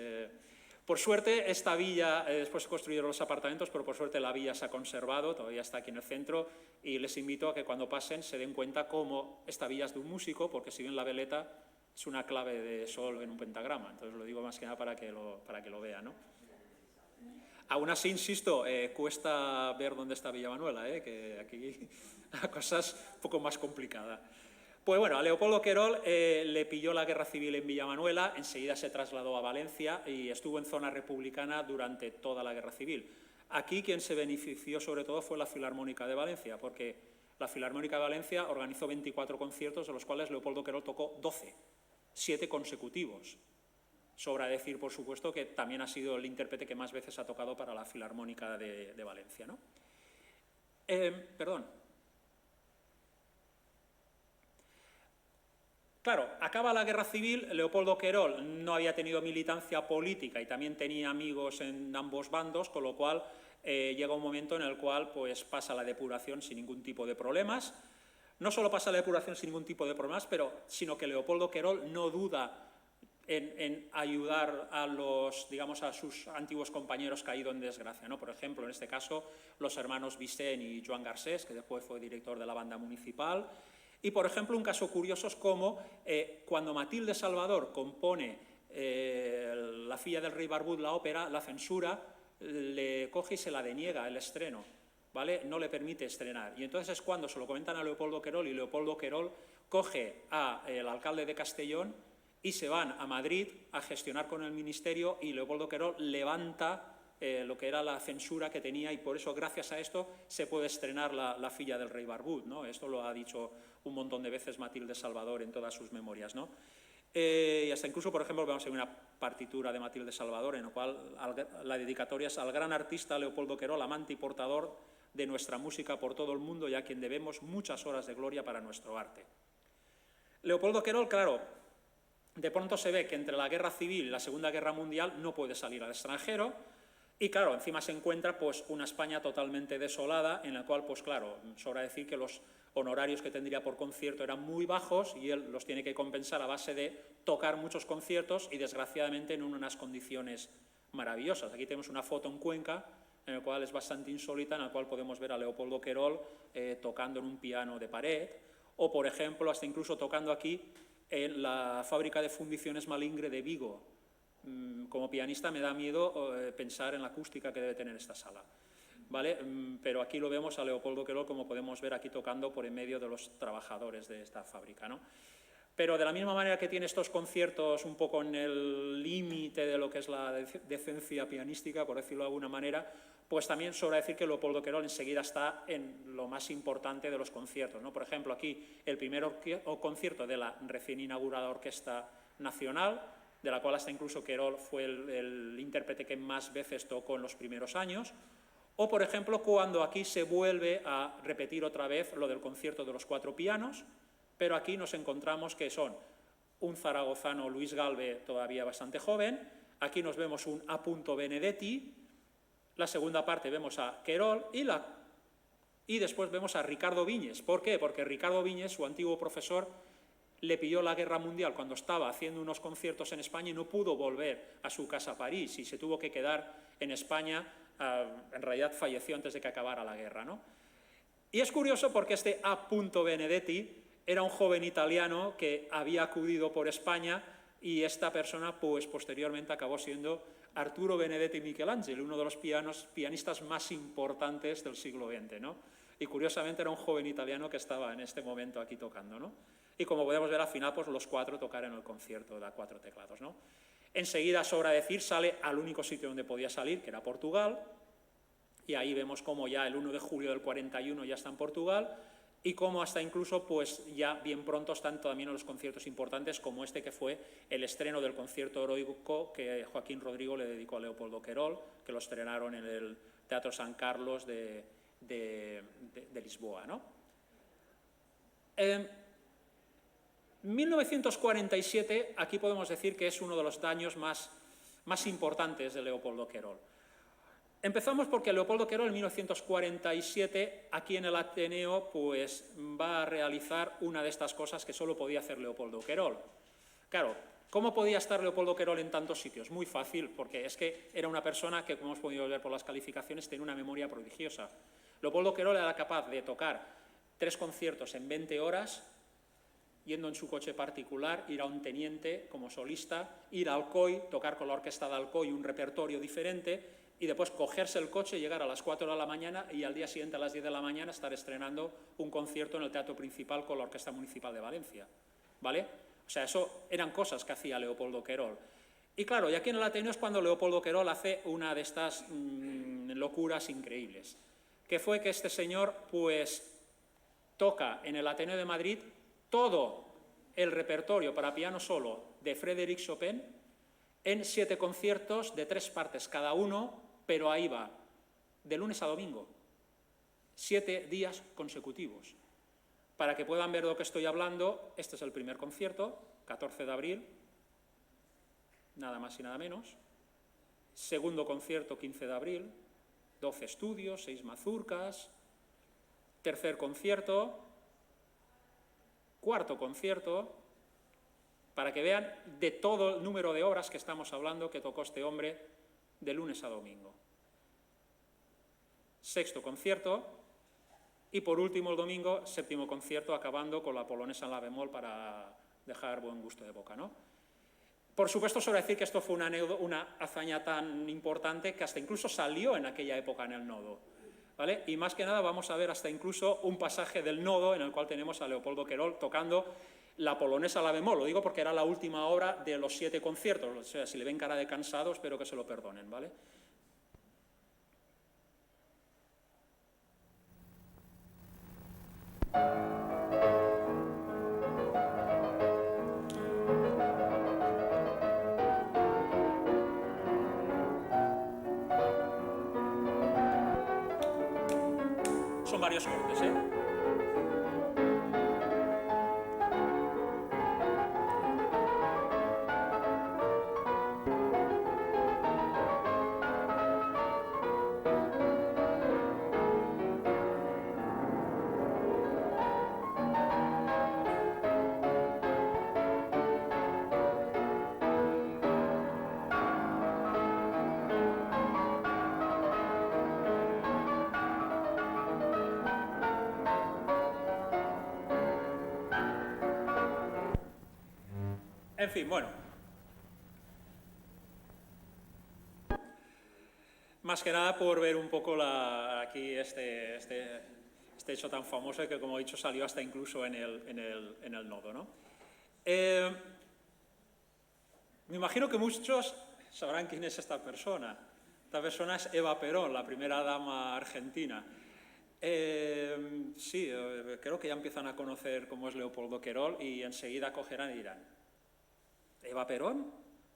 Por suerte, esta villa, después se construyeron los apartamentos, pero por suerte la villa se ha conservado, todavía está aquí en el centro, y les invito a que cuando pasen se den cuenta cómo esta villa es de un músico, porque si ven la veleta es una clave de sol en un pentagrama, entonces lo digo más que nada para que lo vean, ¿no? Aún así, insisto, cuesta ver dónde está Villamanuela, que aquí la cosa es un poco más complicada. Pues bueno, a Leopoldo Querol le pilló la guerra civil en Villamanuela, enseguida se trasladó a Valencia y estuvo en zona republicana durante toda la guerra civil. Aquí quien se benefició sobre todo fue la Filarmónica de Valencia, porque la Filarmónica de Valencia organizó 24 conciertos, de los cuales Leopoldo Querol tocó 12, 7 consecutivos. Sobra decir, por supuesto, que también ha sido el intérprete que más veces ha tocado para la Filarmónica de Valencia, ¿no? Claro, acaba la guerra civil, Leopoldo Querol no había tenido militancia política y también tenía amigos en ambos bandos, con lo cual llega un momento en el cual pues, pasa la depuración sin ningún tipo de problemas. No solo pasa la depuración sin ningún tipo de problemas, sino que Leopoldo Querol no duda en ayudar a sus antiguos compañeros caídos en desgracia, ¿no? Por ejemplo, en este caso, los hermanos Vicent y Joan Garcés, que después fue director de la banda municipal. Y, por ejemplo, un caso curioso es como cuando Matilde Salvador compone La filla del rey barbut, la ópera, la censura le coge y se la deniega el estreno, ¿vale? No le permite estrenar. Y entonces es cuando se lo comentan a Leopoldo Querol y Leopoldo Querol coge al alcalde de Castellón y se van a Madrid a gestionar con el ministerio y Leopoldo Querol levanta lo que era la censura que tenía y por eso, gracias a esto, se puede estrenar la filla del rey barbut, ¿no? Esto lo ha dicho un montón de veces Matilde Salvador en todas sus memorias, ¿no? Y hasta incluso, por ejemplo, vamos a ver una partitura de Matilde Salvador en la cual la dedicatoria es al gran artista Leopoldo Querol, amante y portador de nuestra música por todo el mundo y a quien debemos muchas horas de gloria para nuestro arte. Leopoldo Querol, claro, de pronto se ve que entre la guerra civil y la Segunda Guerra Mundial no puede salir al extranjero y, claro, encima se encuentra pues, una España totalmente desolada en la cual, pues claro, sobra decir que los honorarios que tendría por concierto eran muy bajos y él los tiene que compensar a base de tocar muchos conciertos y, desgraciadamente, en unas condiciones maravillosas. Aquí tenemos una foto en Cuenca, en la cual es bastante insólita, en la cual podemos ver a Leopoldo Querol tocando en un piano de pared o, por ejemplo, hasta incluso tocando aquí en la fábrica de fundiciones Malingre de Vigo. Como pianista me da miedo pensar en la acústica que debe tener esta sala, ¿vale? Pero aquí lo vemos a Leopoldo Querol, como podemos ver aquí tocando por en medio de los trabajadores de esta fábrica, ¿no? Pero de la misma manera que tiene estos conciertos un poco en el límite de lo que es la decencia pianística, por decirlo de alguna manera, pues también sobra decir que Leopoldo Querol enseguida está en lo más importante de los conciertos, ¿no? Por ejemplo, aquí el primer concierto de la recién inaugurada Orquesta Nacional, de la cual hasta incluso Querol fue el intérprete que más veces tocó en los primeros años, o, por ejemplo, cuando aquí se vuelve a repetir otra vez lo del concierto de los 4 pianos, pero aquí nos encontramos que son un zaragozano, Luis Galve, todavía bastante joven, aquí nos vemos un A. Benedetti, la segunda parte vemos a Querol y la Y después vemos a Ricardo Viñes. ¿Por qué? Porque Ricardo Viñes, su antiguo profesor, le pilló la Guerra Mundial cuando estaba haciendo unos conciertos en España y no pudo volver a su casa a París y se tuvo que quedar en España. En realidad falleció antes de que acabara la guerra, ¿no? Y es curioso porque este A. Benedetti era un joven italiano que había acudido por España y esta persona, pues posteriormente acabó siendo Arturo Benedetti Michelangelo, uno de los pianistas más importantes del siglo XX, ¿no? Y curiosamente era un joven italiano que estaba en este momento aquí tocando, ¿no? Y como podemos ver al final, pues los cuatro tocaron el concierto de a cuatro teclados, ¿no? Enseguida, sobra decir, sale al único sitio donde podía salir, que era Portugal, y ahí vemos cómo ya el 1 de julio del 41 ya está en Portugal, y cómo hasta incluso, pues ya bien pronto están también los conciertos importantes, como este que fue el estreno del concierto heroico que Joaquín Rodrigo le dedicó a Leopoldo Querol, que lo estrenaron en el Teatro San Carlos de Lisboa, ¿no? En 1947, aquí podemos decir que es uno de los años más importantes de Leopoldo Querol. Empezamos porque Leopoldo Querol en 1947, aquí en el Ateneo, pues va a realizar una de estas cosas que solo podía hacer Leopoldo Querol. Claro, ¿cómo podía estar Leopoldo Querol en tantos sitios? Muy fácil, porque es que era una persona que, como hemos podido ver por las calificaciones, tenía una memoria prodigiosa. Leopoldo Querol era capaz de tocar 3 conciertos en 20 horas, yendo en su coche particular, ir a un teniente como solista, ir a Alcoy, tocar con la orquesta de Alcoy un repertorio diferente, y después cogerse el coche, llegar a las 4 de la mañana y al día siguiente a las 10 de la mañana estar estrenando un concierto en el Teatro Principal con la Orquesta Municipal de Valencia, ¿vale? O sea, eso eran cosas que hacía Leopoldo Querol. Y claro, y aquí en el Ateneo es cuando Leopoldo Querol hace una de estas locuras increíbles, que fue que este señor, pues, toca en el Ateneo de Madrid todo el repertorio para piano solo de Frédéric Chopin en 7 conciertos de 3 partes cada uno, pero ahí va, de lunes a domingo, 7 días consecutivos. Para que puedan ver de lo que estoy hablando, este es el primer concierto, 14 de abril, nada más y nada menos. Segundo concierto, 15 de abril, 12 estudios, 6 mazurcas. Tercer concierto, cuarto concierto, para que vean de todo el número de horas que estamos hablando que tocó este hombre de lunes a domingo. Sexto concierto y por último el domingo, 7º concierto, acabando con la polonesa en la bemol para dejar buen gusto de boca, ¿no? Por supuesto, sobre decir que esto fue una hazaña tan importante que hasta incluso salió en aquella época en el Nodo, ¿vale? Y más que nada vamos a ver hasta incluso un pasaje del Nodo en el cual tenemos a Leopoldo Querol tocando la polonesa a la bemol. Lo digo porque era la última obra de los 7 conciertos. O sea, si le ven cara de cansado, espero que se lo perdonen, ¿vale? Son varios cortes, ¿eh? En fin, bueno. Más que nada por ver un poco aquí este hecho tan famoso que, como he dicho, salió hasta incluso en el Nodo, ¿no? Me imagino que muchos sabrán quién es esta persona. Esta persona es Eva Perón, la primera dama argentina. Sí, creo que ya empiezan a conocer cómo es Leopoldo Querol y enseguida cogerán y dirán, ¿Eva Perón?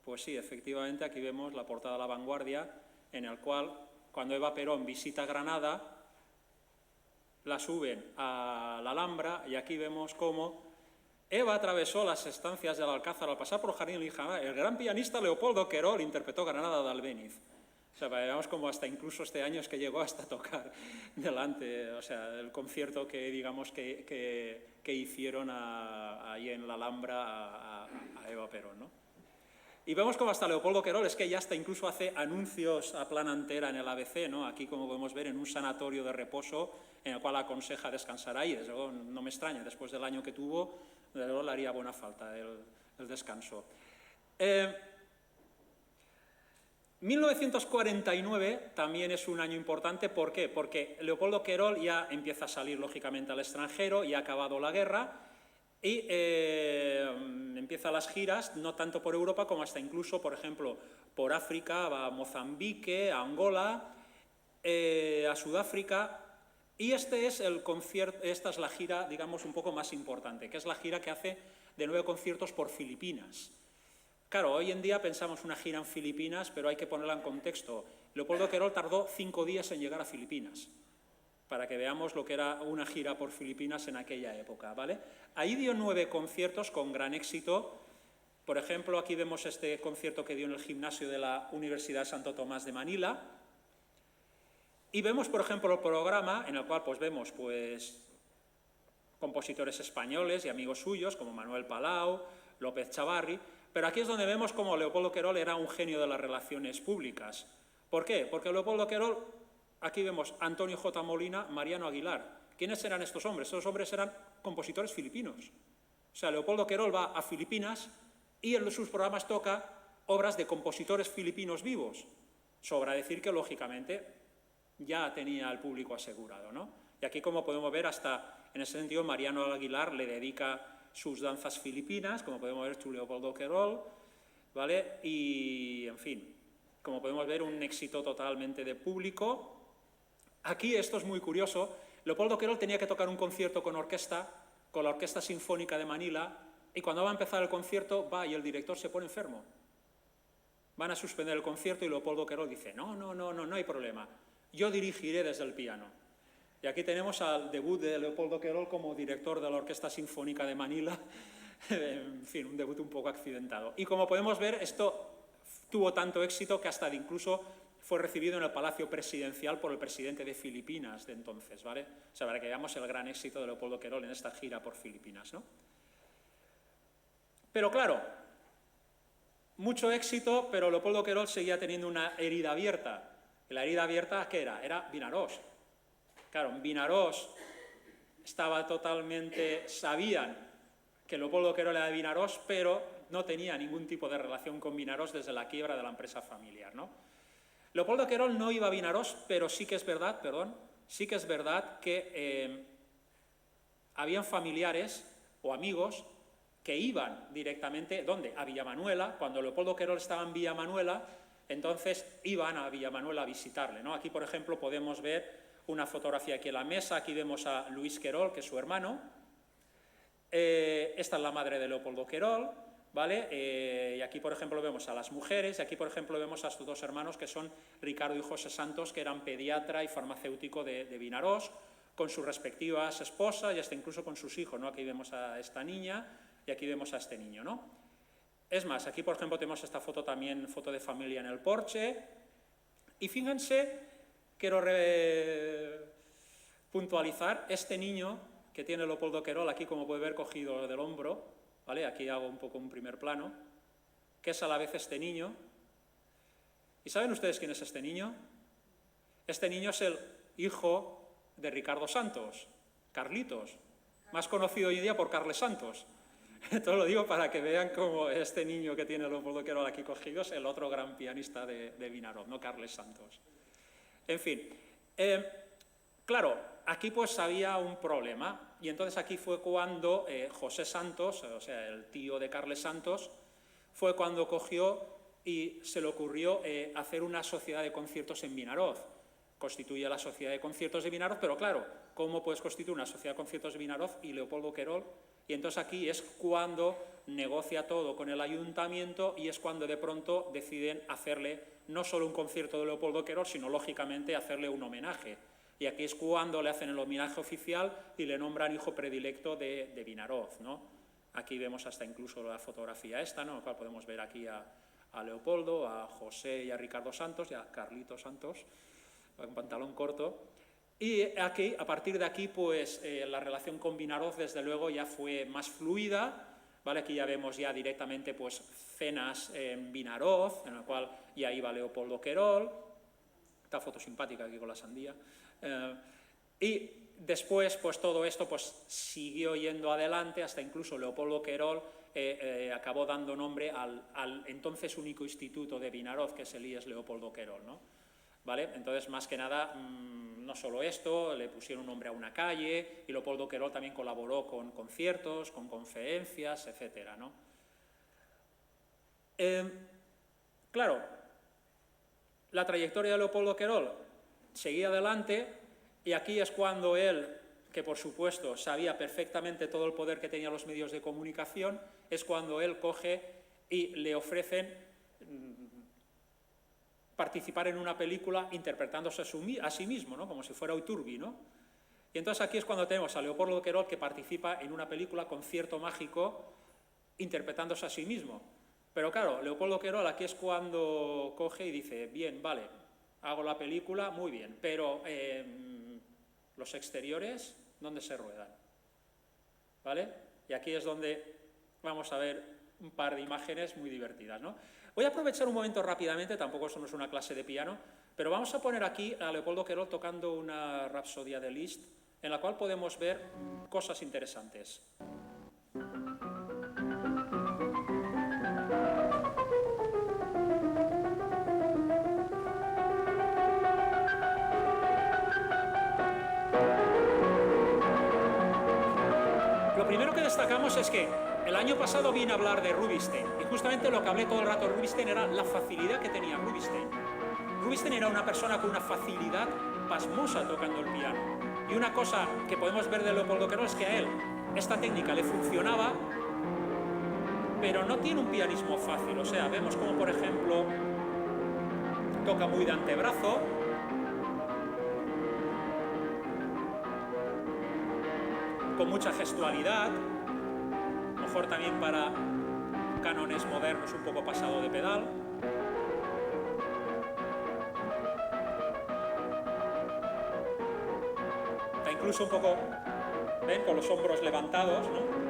Pues sí, efectivamente, aquí vemos la portada de La Vanguardia, en el cual, cuando Eva Perón visita Granada, la suben a la Alhambra y aquí vemos cómo Eva atravesó las estancias del Alcázar al pasar por el Jardín Lijana. El gran pianista Leopoldo Querol interpretó Granada de Albéniz. O sea, veamos como hasta incluso este año es que llegó hasta tocar delante, o sea, el concierto que, digamos, que hicieron ahí en la Alhambra a Eva Perón, ¿no? Y vemos como hasta Leopoldo Querol es que ya hasta incluso hace anuncios a plana entera en el ABC, ¿no? Aquí, como podemos ver, en un sanatorio de reposo en el cual aconseja descansar ahí. Desde luego, no me extraña, después del año que tuvo, desde luego le haría buena falta el descanso. 1949 también es un año importante. ¿Por qué? Porque Leopoldo Querol ya empieza a salir, lógicamente, al extranjero, ya ha acabado la guerra, y empieza las giras, no tanto por Europa como hasta incluso, por ejemplo, por África, va a Mozambique, a Angola, a Sudáfrica, y esta es la gira, digamos, un poco más importante, que es la gira que hace de 9 conciertos por Filipinas. Claro, hoy en día pensamos una gira en Filipinas, pero hay que ponerla en contexto. Leopoldo Querol tardó 5 días en llegar a Filipinas, para que veamos lo que era una gira por Filipinas en aquella época, ¿vale? Ahí dio 9 conciertos con gran éxito. Por ejemplo, aquí vemos este concierto que dio en el gimnasio de la Universidad Santo Tomás de Manila. Y vemos, por ejemplo, el programa en el cual pues, vemos compositores españoles y amigos suyos, como Manuel Palau, López Chavarri. Pero aquí es donde vemos cómo Leopoldo Querol era un genio de las relaciones públicas. ¿Por qué? Porque Leopoldo Querol, aquí vemos Antonio J. Molina, Mariano Aguilar. ¿Quiénes eran estos hombres? Estos hombres eran compositores filipinos. O sea, Leopoldo Querol va a Filipinas y en sus programas toca obras de compositores filipinos vivos. Sobra decir que, lógicamente, ya tenía al público asegurado, ¿no? Y aquí, como podemos ver, hasta en ese sentido, Mariano Aguilar le dedica sus danzas filipinas, como podemos ver, su Leopoldo Querol, ¿vale? Y, en fin, como podemos ver, un éxito totalmente de público. Aquí esto es muy curioso. Leopoldo Querol tenía que tocar un concierto con orquesta, con la Orquesta Sinfónica de Manila, y cuando va a empezar el concierto, va y el director se pone enfermo. Van a suspender el concierto y Leopoldo Querol dice, no hay problema, yo dirigiré desde el piano. Y aquí tenemos al debut de Leopoldo Querol como director de la Orquesta Sinfónica de Manila. En fin, un debut un poco accidentado. Y como podemos ver, esto tuvo tanto éxito que hasta incluso fue recibido en el Palacio Presidencial por el presidente de Filipinas de entonces, ¿vale? O sea, para que veamos el gran éxito de Leopoldo Querol en esta gira por Filipinas, ¿no? Pero claro, mucho éxito, pero Leopoldo Querol seguía teniendo una herida abierta. ¿La herida abierta qué era? Era Vinaròs. Claro, en Vinaròs sabían que Leopoldo Querol era de Vinaròs, pero no tenía ningún tipo de relación con Vinaròs desde la quiebra de la empresa familiar, ¿no? Leopoldo Querol no iba a Vinaròs, pero sí que es verdad, que habían familiares o amigos que iban directamente, ¿dónde? A Villamanuela. Cuando Leopoldo Querol estaba en Villamanuela, entonces iban a Villamanuela a visitarle, ¿no? Aquí, por ejemplo, podemos ver una fotografía aquí en la mesa. Aquí vemos a Luis Querol, que es su hermano. Esta es la madre de Leopoldo Querol, ¿vale? Y aquí, por ejemplo, vemos a las mujeres, y aquí, por ejemplo, vemos a sus 2 hermanos, que son Ricardo y José Santos, que eran pediatra y farmacéutico de Vinaròs, con sus respectivas esposas y hasta incluso con sus hijos, ¿no? Aquí vemos a esta niña y aquí vemos a este niño, ¿no? Es más, aquí, por ejemplo, tenemos esta foto también, foto de familia en el porche. Y fíjense, quiero puntualizar este niño que tiene Leopoldo Querol, aquí como puede ver cogido del hombro, ¿vale? Aquí hago un poco un primer plano, que es a la vez este niño. ¿Y saben ustedes quién es este niño? Este niño es el hijo de Ricardo Santos, Carlitos, más conocido hoy en día por Carles Santos. Esto lo digo para que vean cómo este niño que tiene Leopoldo Querol aquí cogido es el otro gran pianista de Vinaròs, ¿no? Carles Santos. En fin, claro, aquí pues había un problema, y entonces aquí fue cuando José Santos, o sea, el tío de Carles Santos, fue cuando cogió y se le ocurrió hacer una sociedad de conciertos en Vinaròs. Constituye la sociedad de conciertos de Vinaròs, pero claro, ¿cómo puedes constituir una sociedad de conciertos de Vinaròs y Leopoldo Querol? Y entonces aquí es cuando negocia todo con el ayuntamiento y es cuando de pronto deciden hacerle no solo un concierto de Leopoldo Querol, sino lógicamente hacerle un homenaje. Y aquí es cuando le hacen el homenaje oficial y le nombran hijo predilecto de Vinaròs, ¿no? Aquí vemos hasta incluso la fotografía esta, ¿no? En la cual podemos ver aquí a a Leopoldo, a José y a Ricardo Santos y a Carlito Santos, con pantalón corto. Y aquí, a partir de aquí, pues la relación con Vinaroz, desde luego, ya fue más fluida, ¿vale? Aquí ya vemos ya directamente pues cenas en Vinaroz, en la cual ya iba Leopoldo Querol, esta foto simpática aquí con la sandía, y después pues todo esto pues siguió yendo adelante hasta incluso Leopoldo Querol acabó dando nombre al entonces único instituto de Vinaroz, que es el IES Leopoldo Querol, ¿no? ¿Vale? Entonces, más que nada, no solo esto, le pusieron un nombre a una calle y Leopoldo Querol también colaboró con conciertos, con conferencias, etcétera, ¿no? Claro, la trayectoria de Leopoldo Querol seguía adelante y aquí es cuando él, que por supuesto sabía perfectamente todo el poder que tenían los medios de comunicación, es cuando él coge y le ofrecen participar en una película interpretándose a sí mismo, ¿no? Como si fuera Iturbi, ¿no? Y entonces aquí es cuando tenemos a Leopoldo Querol que participa en una película Concierto Mágico interpretándose a sí mismo. Pero claro, Leopoldo Querol aquí es cuando coge y dice, bien, vale, hago la película, muy bien, pero los exteriores, ¿dónde se ruedan? ¿Vale? Y aquí es donde vamos a ver un par de imágenes muy divertidas, ¿no? Voy a aprovechar un momento rápidamente, tampoco eso no es una clase de piano, pero vamos a poner aquí a Leopoldo Querol tocando una rapsodia de Liszt, en la cual podemos ver cosas interesantes. Lo primero que destacamos es que el año pasado vine a hablar de Rubinstein y justamente lo que hablé todo el rato de Rubinstein era la facilidad que tenía Rubinstein. Rubinstein era una persona con una facilidad pasmosa tocando el piano. Y una cosa que podemos ver de Leopoldo Querol es que a él esta técnica le funcionaba, pero no tiene un pianismo fácil. O sea, vemos como, por ejemplo, toca muy de antebrazo, con mucha gestualidad, mejor también para cánones modernos un poco pasado de pedal. Está incluso un poco, ven, con los hombros levantados, ¿no?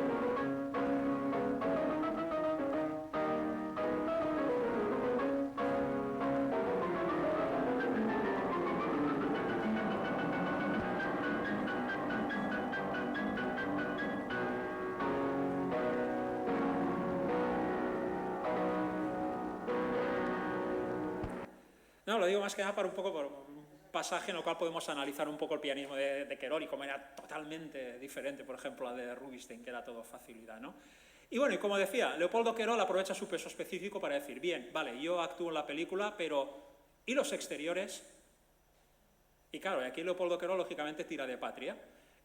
No, lo digo más que nada para un poco por un pasaje en el cual podemos analizar un poco el pianismo de Querol y cómo era totalmente diferente, por ejemplo, a de Rubinstein, que era todo facilidad, ¿no? Y bueno, y como decía, Leopoldo Querol aprovecha su peso específico para decir, bien, vale, yo actúo en la película, pero ¿y los exteriores? Y claro, aquí Leopoldo Querol lógicamente tira de patria.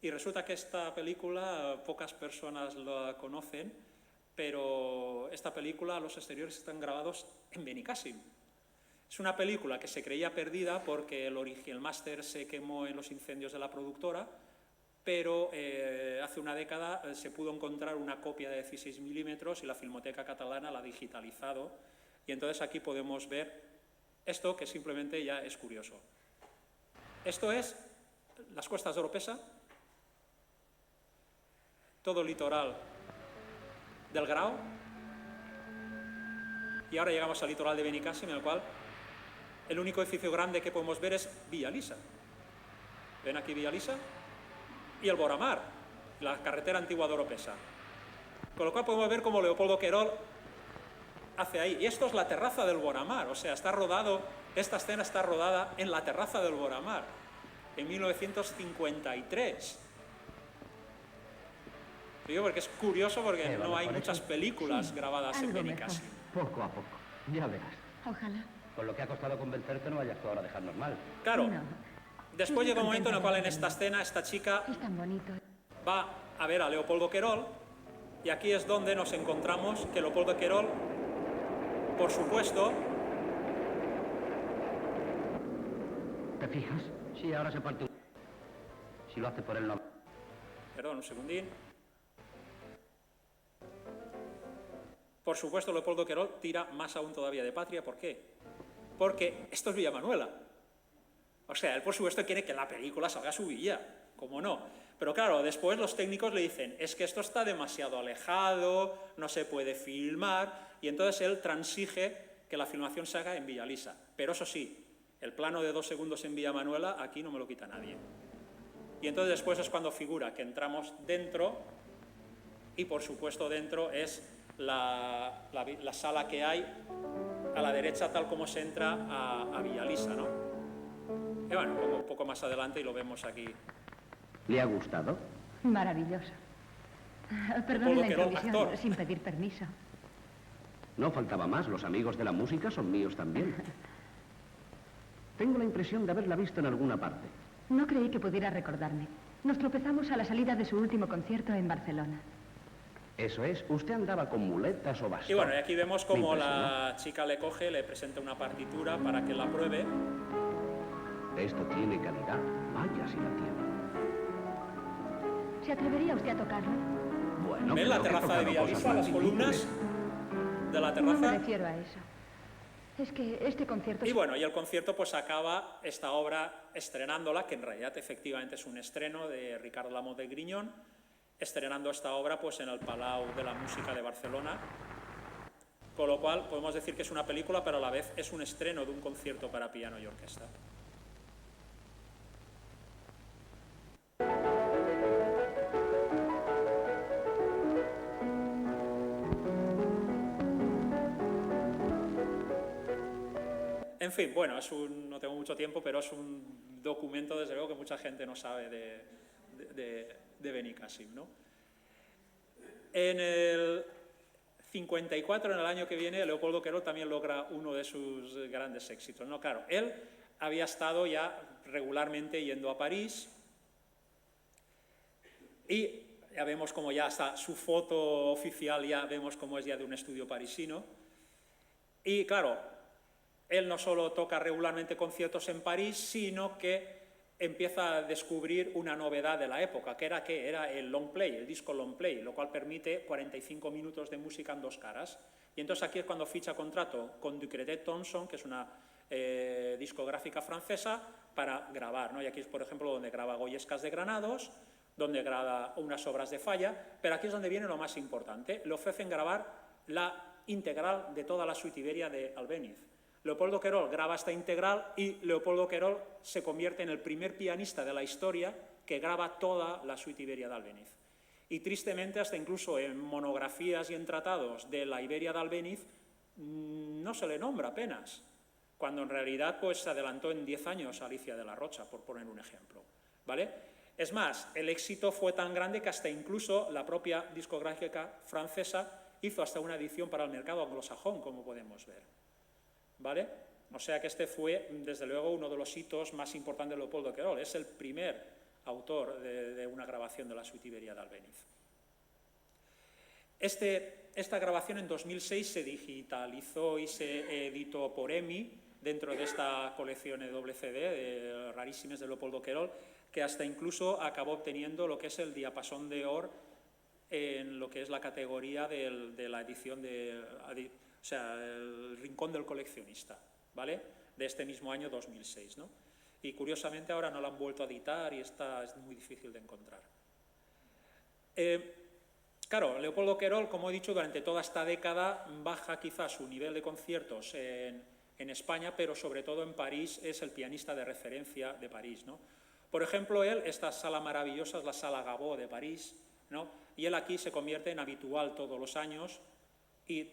Y resulta que esta película pocas personas la conocen, pero esta película, los exteriores están grabados en Benicàssim. Es una película que se creía perdida porque el máster se quemó en los incendios de la productora, pero hace una década se pudo encontrar una copia de 16 milímetros y la Filmoteca Catalana la ha digitalizado. Y entonces aquí podemos ver esto que simplemente ya es curioso. Esto es las costas de Oropesa, todo el litoral del Grao, y ahora llegamos al litoral de Benicàssim, en el cual el único edificio grande que podemos ver es Villalisa. ¿Ven aquí Villalisa? Y el Boramar, la carretera antigua de Oropesa. Con lo cual podemos ver cómo Leopoldo Querol hace ahí. Y esto es la terraza del Boramar, o sea, está rodado, esta escena está rodada en la terraza del Boramar, en 1953. Digo porque es curioso porque no hay muchas películas grabadas en Benicàssim. Poco a poco, ya verás. Ojalá. Con lo que ha costado convencerte, no vayas tú ahora a dejarnos mal. Claro, No. después llega un momento en el cual en esta escena esta chica Es tan bonito. va a ver a Leopoldo Querol y aquí es donde nos encontramos que Leopoldo Querol, por supuesto... ¿Te fijas? Sí, ahora se parte un... Si lo hace por él, no... Perdón, un segundín. Por supuesto, Leopoldo Querol tira más aún todavía de patria. ¿Por qué? Porque esto es Villamanuela. O sea, él por supuesto quiere que la película salga a su villa, ¿cómo no? Pero claro, después los técnicos le dicen, es que esto está demasiado alejado, no se puede filmar, y entonces él transige que la filmación se haga en Villalisa. Pero eso sí, el plano de 2 segundos en Villamanuela, aquí no me lo quita nadie. Y entonces después es cuando figura que entramos dentro, y por supuesto dentro es la sala que hay a la derecha, tal como se entra a Villalisa, ¿no? Y bueno, un poco más adelante y lo vemos aquí. ¿Le ha gustado? Maravilloso. Perdón la intromisión, sin pedir permiso. No faltaba más, los amigos de la música son míos también. Tengo la impresión de haberla visto en alguna parte. No creí que pudiera recordarme. Nos tropezamos a la salida de su último concierto en Barcelona. Eso es, usted andaba con muletas o bastón. Y bueno, y aquí vemos cómo la chica le coge, le presenta una partitura para que la pruebe. Esto tiene calidad, vaya si la tiene. ¿Se atrevería usted a tocarlo? Bueno, ¿Ven la terraza de Villalisa, las columnas de la terraza? No me refiero a eso. Es que este concierto... Y bueno, y el concierto pues acaba esta obra estrenándola, que en realidad efectivamente es un estreno de Ricard Lamote de Grignon, estrenando esta obra pues en el Palau de la Música de Barcelona, con lo cual podemos decir que es una película, pero a la vez es un estreno de un concierto para piano y orquesta. En fin, bueno, no tengo mucho tiempo, pero es un documento, desde luego, que mucha gente no sabe de Benicàssim, ¿no? En el 54, en el año que viene, Leopoldo Querol también logra uno de sus grandes éxitos, ¿no? Claro, él había estado ya regularmente yendo a París y ya vemos como ya está su foto oficial, ya vemos cómo es ya de un estudio parisino. Y claro, él no solo toca regularmente conciertos en París, sino que empieza a descubrir una novedad de la época, que era el long play, el disco long play, lo cual permite 45 minutos de música en 2 caras. Y entonces aquí es cuando ficha contrato con Ducretet Thomson, que es una discográfica francesa, para grabar, ¿no? Y aquí es, por ejemplo, donde graba Goyescas de Granados, donde graba unas obras de Falla, pero aquí es donde viene lo más importante. Le ofrecen grabar la integral de toda la suite Iberia de Albéniz. Leopoldo Querol graba esta integral y Leopoldo Querol se convierte en el primer pianista de la historia que graba toda la suite Iberia de Albéniz. Y tristemente, hasta incluso en monografías y en tratados de la Iberia de Albéniz, no se le nombra apenas, cuando en realidad pues, se adelantó en 10 años a Alicia de la Rocha, por poner un ejemplo, ¿vale? Es más, el éxito fue tan grande que hasta incluso la propia discográfica francesa hizo hasta una edición para el mercado anglosajón, como podemos ver, ¿vale? O sea que este fue, desde luego, uno de los hitos más importantes de Leopoldo Querol. Es el primer autor de una grabación de la suite Iberia de Albéniz. Esta grabación en 2006 se digitalizó y se editó por EMI dentro de esta colección de doble CD de rarísimas de Leopoldo Querol, que hasta incluso acabó obteniendo lo que es el diapasón de oro en lo que es la categoría de la edición o sea, el rincón del coleccionista, ¿vale? De este mismo año 2006, ¿no? Y curiosamente ahora no la han vuelto a editar y es muy difícil de encontrar. Claro, Leopoldo Querol, como he dicho, durante toda esta década baja quizás su nivel de conciertos en España, pero sobre todo en París es el pianista de referencia de París, ¿no? Por ejemplo, esta sala maravillosa es la Sala Gaveau de París, ¿no? Y él aquí se convierte en habitual todos los años y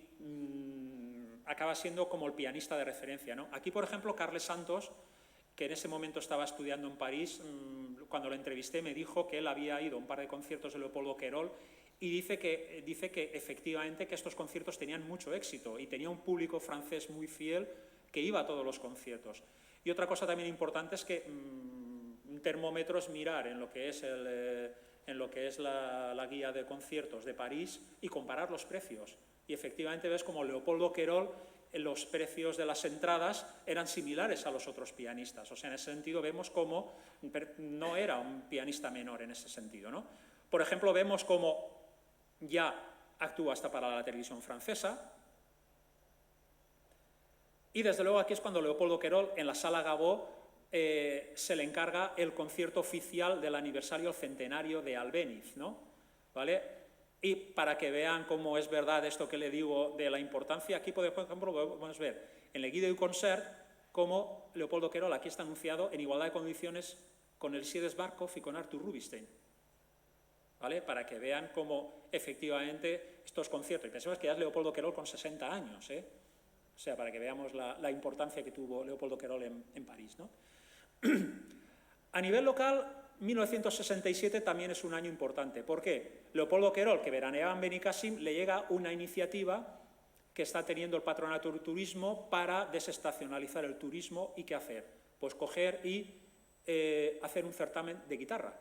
acaba siendo como el pianista de referencia, ¿no? Aquí, por ejemplo, Carles Santos, que en ese momento estaba estudiando en París, cuando lo entrevisté me dijo que él había ido a un par de conciertos de Leopoldo Querol y dice que efectivamente que estos conciertos tenían mucho éxito y tenía un público francés muy fiel que iba a todos los conciertos. Y otra cosa también importante es que un termómetro es mirar en lo que es la guía de conciertos de París y comparar los precios. Y efectivamente ves como Leopoldo Querol, los precios de las entradas eran similares a los otros pianistas. O sea, en ese sentido vemos como no era un pianista menor en ese sentido, ¿no? Por ejemplo, vemos como ya actúa hasta para la televisión francesa. Y desde luego aquí es cuando Leopoldo Querol, en la Sala Gabó, se le encarga el concierto oficial del aniversario centenario de Albéniz, ¿no? ¿Vale? Y para que vean cómo es verdad esto que le digo de la importancia, aquí por ejemplo podemos ver en el Guide du Concert cómo Leopoldo Querol aquí está anunciado en igualdad de condiciones con Elisides Barkov y con Arthur Rubinstein, ¿vale? Para que vean cómo efectivamente estos conciertos, y pensemos que ya es Leopoldo Querol con 60 años, o sea, para que veamos la importancia que tuvo Leopoldo Querol en París, ¿no? A nivel local, 1967 también es un año importante. ¿Por qué? Leopoldo Querol, que veraneaba en Benicàssim, le llega una iniciativa que está teniendo el Patronato del Turismo para desestacionalizar el turismo. ¿Y qué hacer? Pues coger y hacer un certamen de guitarra.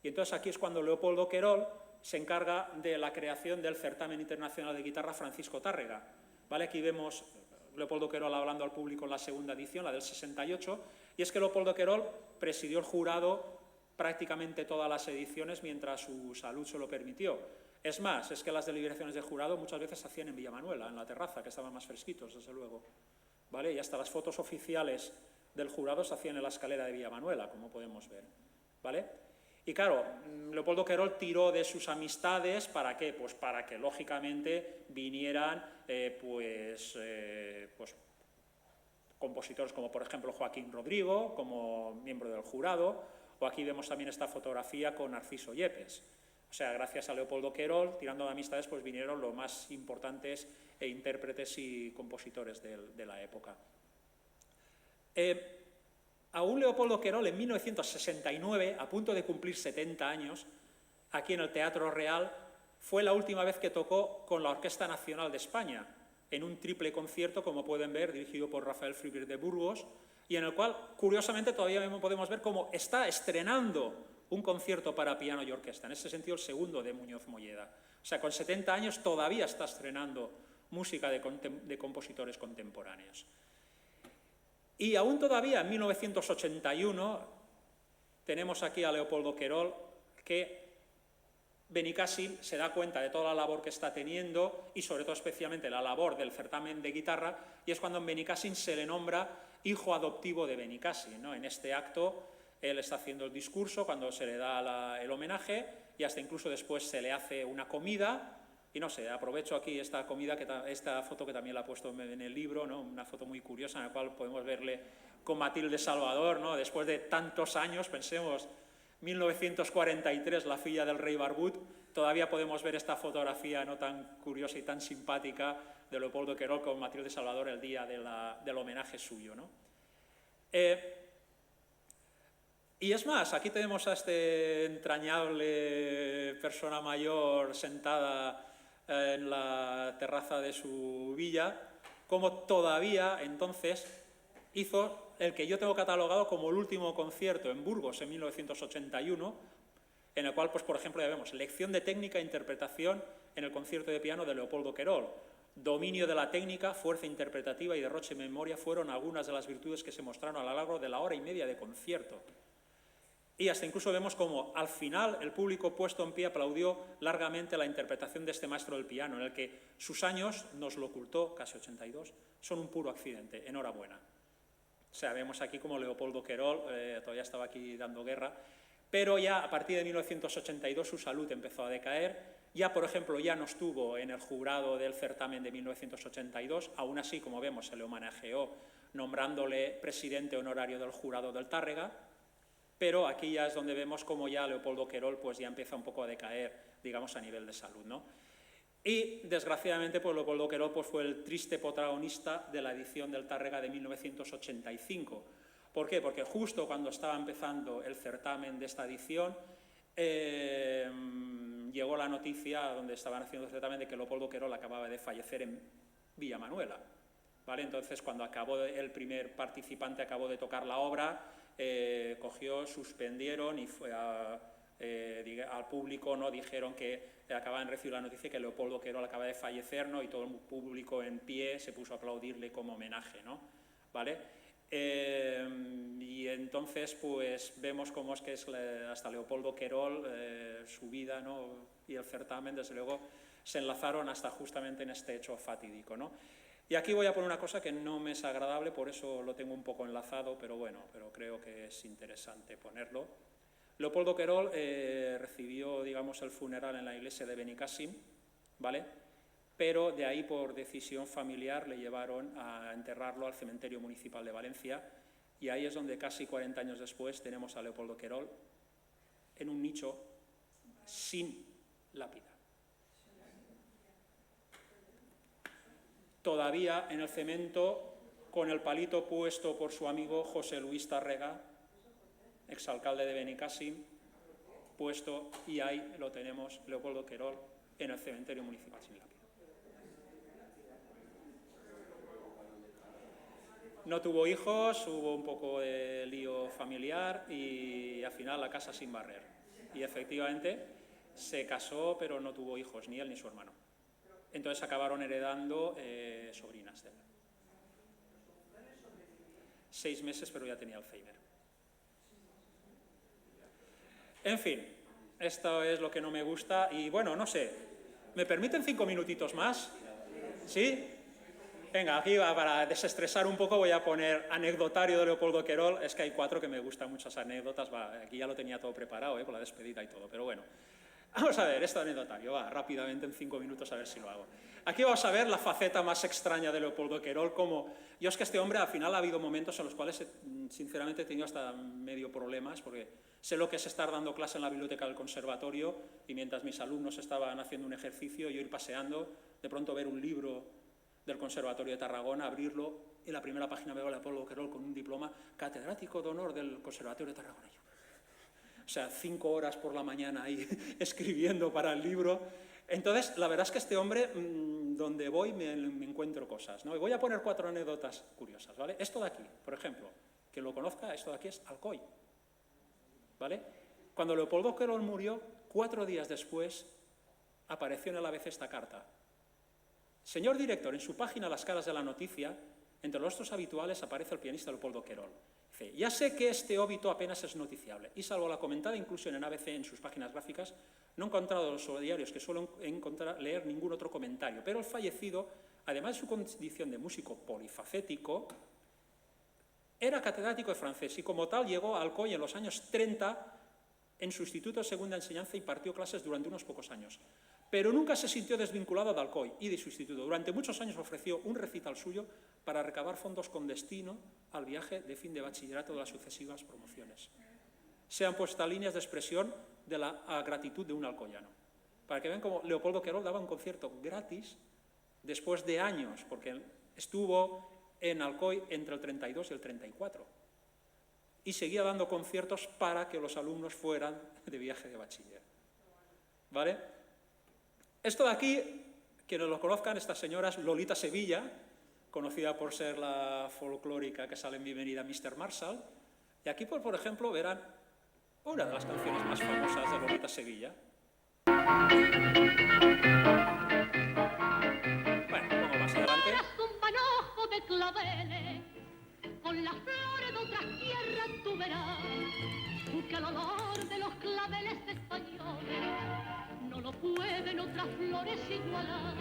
Y entonces aquí es cuando Leopoldo Querol se encarga de la creación del certamen internacional de guitarra Francisco Tárrega. ¿Vale? Aquí vemos Leopoldo Querol hablando al público en la segunda edición, la del 68, y es que Leopoldo Querol presidió el jurado prácticamente todas las ediciones mientras su salud se lo permitió. Es más, es que las deliberaciones de jurado muchas veces se hacían en Villamanuela, en la terraza, que estaban más fresquitos, desde luego. ¿Vale? Y hasta las fotos oficiales del jurado se hacían en la escalera de Villamanuela, como podemos ver. ¿Vale? Y claro, Leopoldo Querol tiró de sus amistades, ¿para qué? Pues para que, lógicamente, vinieran compositores como, por ejemplo, Joaquín Rodrigo, como miembro del jurado, o aquí vemos también esta fotografía con Narciso Yepes. O sea, gracias a Leopoldo Querol, tirando de amistades, pues vinieron los más importantes intérpretes y compositores de la época. Aún Leopoldo Querol, en 1969, a punto de cumplir 70 años, aquí en el Teatro Real, fue la última vez que tocó con la Orquesta Nacional de España, en un triple concierto, como pueden ver, dirigido por Rafael Friedrich de Burgos, y en el cual, curiosamente, todavía podemos ver cómo está estrenando un concierto para piano y orquesta, en ese sentido el segundo de Muñoz Molleda. O sea, con 70 años todavía está estrenando música de compositores contemporáneos. Y aún todavía, en 1981, tenemos aquí a Leopoldo Querol, que Benicàssim se da cuenta de toda la labor que está teniendo y sobre todo especialmente la labor del certamen de guitarra, y es cuando en Benicàssim se le nombra hijo adoptivo de Benicàssim, ¿no? En este acto él está haciendo el discurso cuando se le da el homenaje y hasta incluso después se le hace una comida. Y no sé, aprovecho aquí esta comida, esta foto que también la he puesto en el libro, ¿no? Una foto muy curiosa en la cual podemos verle con Matilde Salvador, ¿no? Después de tantos años, pensemos, 1943, la filla del rey Barbut, todavía podemos ver esta fotografía no tan curiosa y tan simpática de Leopoldo Querol con Matilde Salvador el día del homenaje suyo, ¿no? Y es más, aquí tenemos a este entrañable persona mayor sentada en la terraza de su villa, como todavía entonces hizo el que yo tengo catalogado como el último concierto en Burgos en 1981, en el cual, pues, por ejemplo, ya vemos lección de técnica e interpretación en el concierto de piano de Leopoldo Querol. Dominio de la técnica, fuerza interpretativa y derroche de memoria fueron algunas de las virtudes que se mostraron a lo largo de la hora y media de concierto. Y hasta incluso vemos como al final el público puesto en pie aplaudió largamente la interpretación de este maestro del piano, en el que sus años, nos lo ocultó, casi 82, son un puro accidente. Enhorabuena. O sea, vemos aquí como Leopoldo Querol todavía estaba aquí dando guerra, pero ya a partir de 1982 su salud empezó a decaer. Ya, por ejemplo, ya no estuvo en el jurado del certamen de 1982, aún así, como vemos, se le homenajeó nombrándole presidente honorario del jurado del Tárrega, pero aquí ya es donde vemos cómo ya Leopoldo Querol pues ya empieza un poco a decaer, digamos, a nivel de salud, ¿no? Y, desgraciadamente, pues Leopoldo Querol pues, fue el triste protagonista de la edición del Tárrega de 1985. ¿Por qué? Porque justo cuando estaba empezando el certamen de esta edición, llegó la noticia, donde estaban haciendo el certamen, de que Leopoldo Querol acababa de fallecer en Villamanuela, ¿vale? Entonces, cuando el primer participante acabó de tocar la obra, suspendieron y fue al público, ¿no? Dijeron que acababan de recibir la noticia que Leopoldo Querol acaba de fallecer, ¿no? Y todo el público en pie se puso a aplaudirle como homenaje, ¿no? ¿Vale? Y entonces pues vemos cómo es que hasta Leopoldo Querol, su vida, ¿no? Y el certamen, desde luego, se enlazaron hasta justamente en este hecho fatídico, ¿no? Y aquí voy a poner una cosa que no me es agradable, por eso lo tengo un poco enlazado, pero bueno, pero creo que es interesante ponerlo. Leopoldo Querol recibió, digamos, el funeral en la iglesia de Benicàssim, ¿vale? Pero de ahí, por decisión familiar, le llevaron a enterrarlo al cementerio municipal de Valencia, y ahí es donde casi 40 años después tenemos a Leopoldo Querol en un nicho sin lápida. Todavía en el cemento, con el palito puesto por su amigo José Luis Tárrega, exalcalde de Benicàssim, puesto, y ahí lo tenemos, Leopoldo Querol, en el cementerio municipal sin lápida. No tuvo hijos, hubo un poco de lío familiar y al final la casa sin barrer. Y efectivamente se casó, pero no tuvo hijos, ni él ni su hermano. Entonces acabaron heredando sobrinas de él. 6 meses, pero ya tenía Alzheimer. En fin, esto es lo que no me gusta y bueno, no sé, ¿me permiten 5 minutitos más? ¿Sí? Venga, aquí para desestresar un poco voy a poner anecdotario de Leopoldo Querol. Es que hay 4 que me gustan muchas anécdotas, aquí ya lo tenía todo preparado, con la despedida y todo, pero bueno. Vamos a ver, este anecdotario, va, rápidamente en 5 minutos a ver si lo hago. Aquí vamos a ver la faceta más extraña de Leopoldo Querol, como... Yo es que este hombre al final ha habido momentos en los cuales sinceramente he tenido hasta medio problemas, porque sé lo que es estar dando clase en la biblioteca del conservatorio y mientras mis alumnos estaban haciendo un ejercicio, yo ir paseando, de pronto ver un libro del Conservatorio de Tarragona, abrirlo, y en la primera página veo a Leopoldo Querol con un diploma catedrático de honor del Conservatorio de Tarragona. O sea, 5 horas por la mañana ahí escribiendo para el libro. Entonces, la verdad es que este hombre, donde voy, me encuentro cosas, ¿no? Y voy a poner 4 anécdotas curiosas, ¿vale? Esto de aquí, por ejemplo, que lo conozca, esto de aquí es Alcoy, ¿vale? Cuando Leopoldo Querol murió, 4 días después, apareció en el ABC esta carta. Señor director, en su página Las caras de la noticia, entre los rostros habituales aparece el pianista Leopoldo Querol. Dice, ya sé que este óbito apenas es noticiable, y salvo la comentada inclusión en ABC en sus páginas gráficas, no he encontrado en los diarios que suelo leer ningún otro comentario, pero el fallecido, además de su condición de músico polifacético, era catedrático de francés y como tal llegó a Alcoy en los años 30 en su instituto de segunda enseñanza y impartió clases durante unos pocos años. Pero nunca se sintió desvinculado de Alcoy y de su instituto. Durante muchos años ofreció un recital suyo para recabar fondos con destino al viaje de fin de bachillerato de las sucesivas promociones. Se han puesto líneas de expresión de la gratitud de un alcoyano. Para que vean cómo Leopoldo Querol daba un concierto gratis después de años, porque estuvo en Alcoy entre el 32 y el 34. Y seguía dando conciertos para que los alumnos fueran de viaje de bachiller. ¿Vale? Esto de aquí, quienes lo conozcan, esta señora es Lolita Sevilla, conocida por ser la folclórica que sale en Bienvenida Mr. Marshall. Y aquí, por ejemplo, verán una de las canciones más famosas de Lolita Sevilla. Bueno, pongo más adelante. Un manojo de claveles, con las flores de otras tierras tú verás que el olor de los claveles españoles no lo pueden otras flores igualar.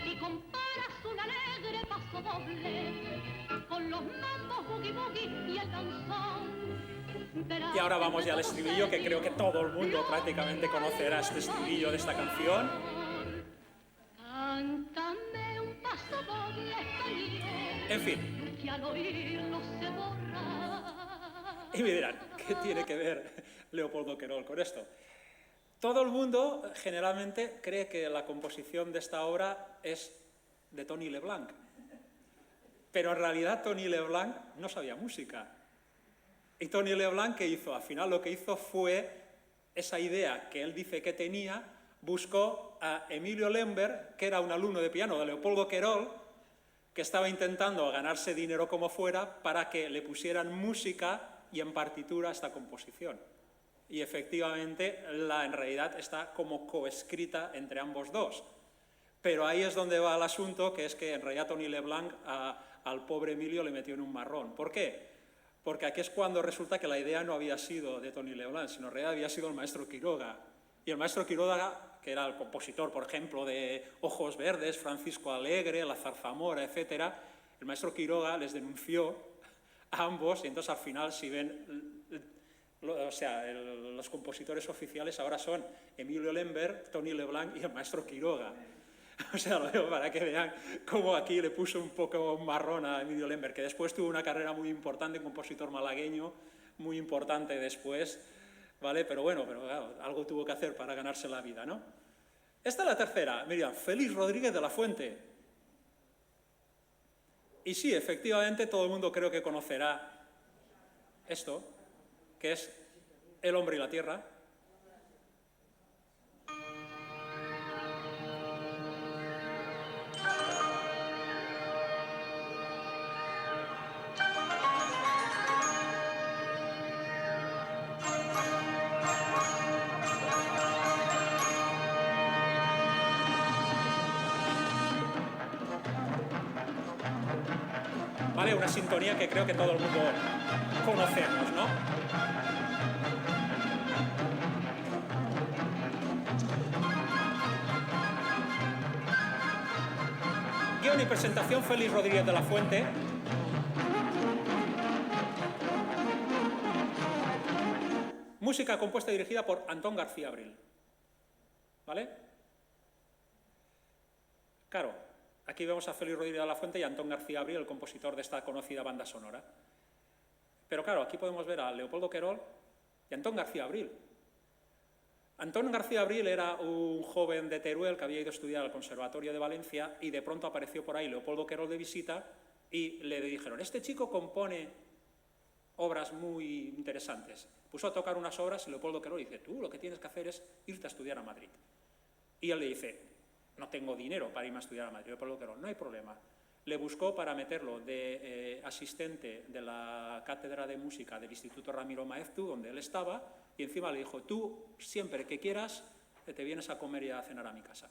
Si comparas un alegre paso doble con los mambos boogie boogie y el danzón, verás. Y ahora vamos ya al estribillo, que creo que todo el mundo prácticamente conocerá este estribillo de esta canción. Cántame un paso doble español, En fin. que al oírlo se borra. Y me dirán, ¿qué tiene que ver Leopoldo Querol con esto? Todo el mundo generalmente cree que la composición de esta obra es de Tony Leblanc, pero en realidad Tony Leblanc no sabía música. Y Tony Leblanc, ¿qué hizo? Al final lo que hizo fue esa idea que él dice que tenía, buscó a Emilio Lemberg, que era un alumno de piano de Leopoldo Querol, que estaba intentando ganarse dinero como fuera para que le pusieran música y en partitura a esta composición. Y efectivamente, en realidad está como coescrita entre ambos dos. Pero ahí es donde va el asunto, que es que en realidad Tony Leblanc al pobre Emilio le metió en un marrón. ¿Por qué? Porque aquí es cuando resulta que la idea no había sido de Tony Leblanc, sino en realidad había sido el maestro Quiroga. Y el maestro Quiroga que era el compositor, por ejemplo, de Ojos Verdes, Francisco Alegre, La Zarzamora, etc., el maestro Quiroga les denunció a ambos, y entonces al final, si ven, los compositores oficiales ahora son Emilio Lemberg, Tony Leblanc y el maestro Quiroga. O sea, lo digo para que vean cómo aquí le puso un poco marrón a Emilio Lemberg, que después tuvo una carrera muy importante, compositor malagueño, muy importante después, ¿vale? Pero bueno, claro, algo tuvo que hacer para ganarse la vida, ¿no? Esta es la tercera, Miriam, Félix Rodríguez de la Fuente. Y sí, efectivamente, todo el mundo creo que conocerá esto, que es El hombre y la tierra. ¿Vale? Una sintonía que creo que todo el mundo conocemos, ¿no? Guión y presentación, Félix Rodríguez de la Fuente. Música compuesta y dirigida por Antón García Abril. ¿Vale? Claro, aquí vemos a Félix Rodríguez de la Fuente y a Antón García Abril, el compositor de esta conocida banda sonora. Pero claro, aquí podemos ver a Leopoldo Querol y a Antón García Abril. Antón García Abril era un joven de Teruel que había ido a estudiar al Conservatorio de Valencia y de pronto apareció por ahí Leopoldo Querol de visita y le dijeron, este chico compone obras muy interesantes. Puso a tocar unas obras y Leopoldo Querol dice, tú lo que tienes que hacer es irte a estudiar a Madrid. Y él le dice, no tengo dinero para irme a estudiar a Madrid. Leopoldo Querol, no hay problema. Le buscó para meterlo de asistente de la Cátedra de Música del Instituto Ramiro Maeztu, donde él estaba, y encima le dijo, tú siempre que quieras te vienes a comer y a cenar a mi casa.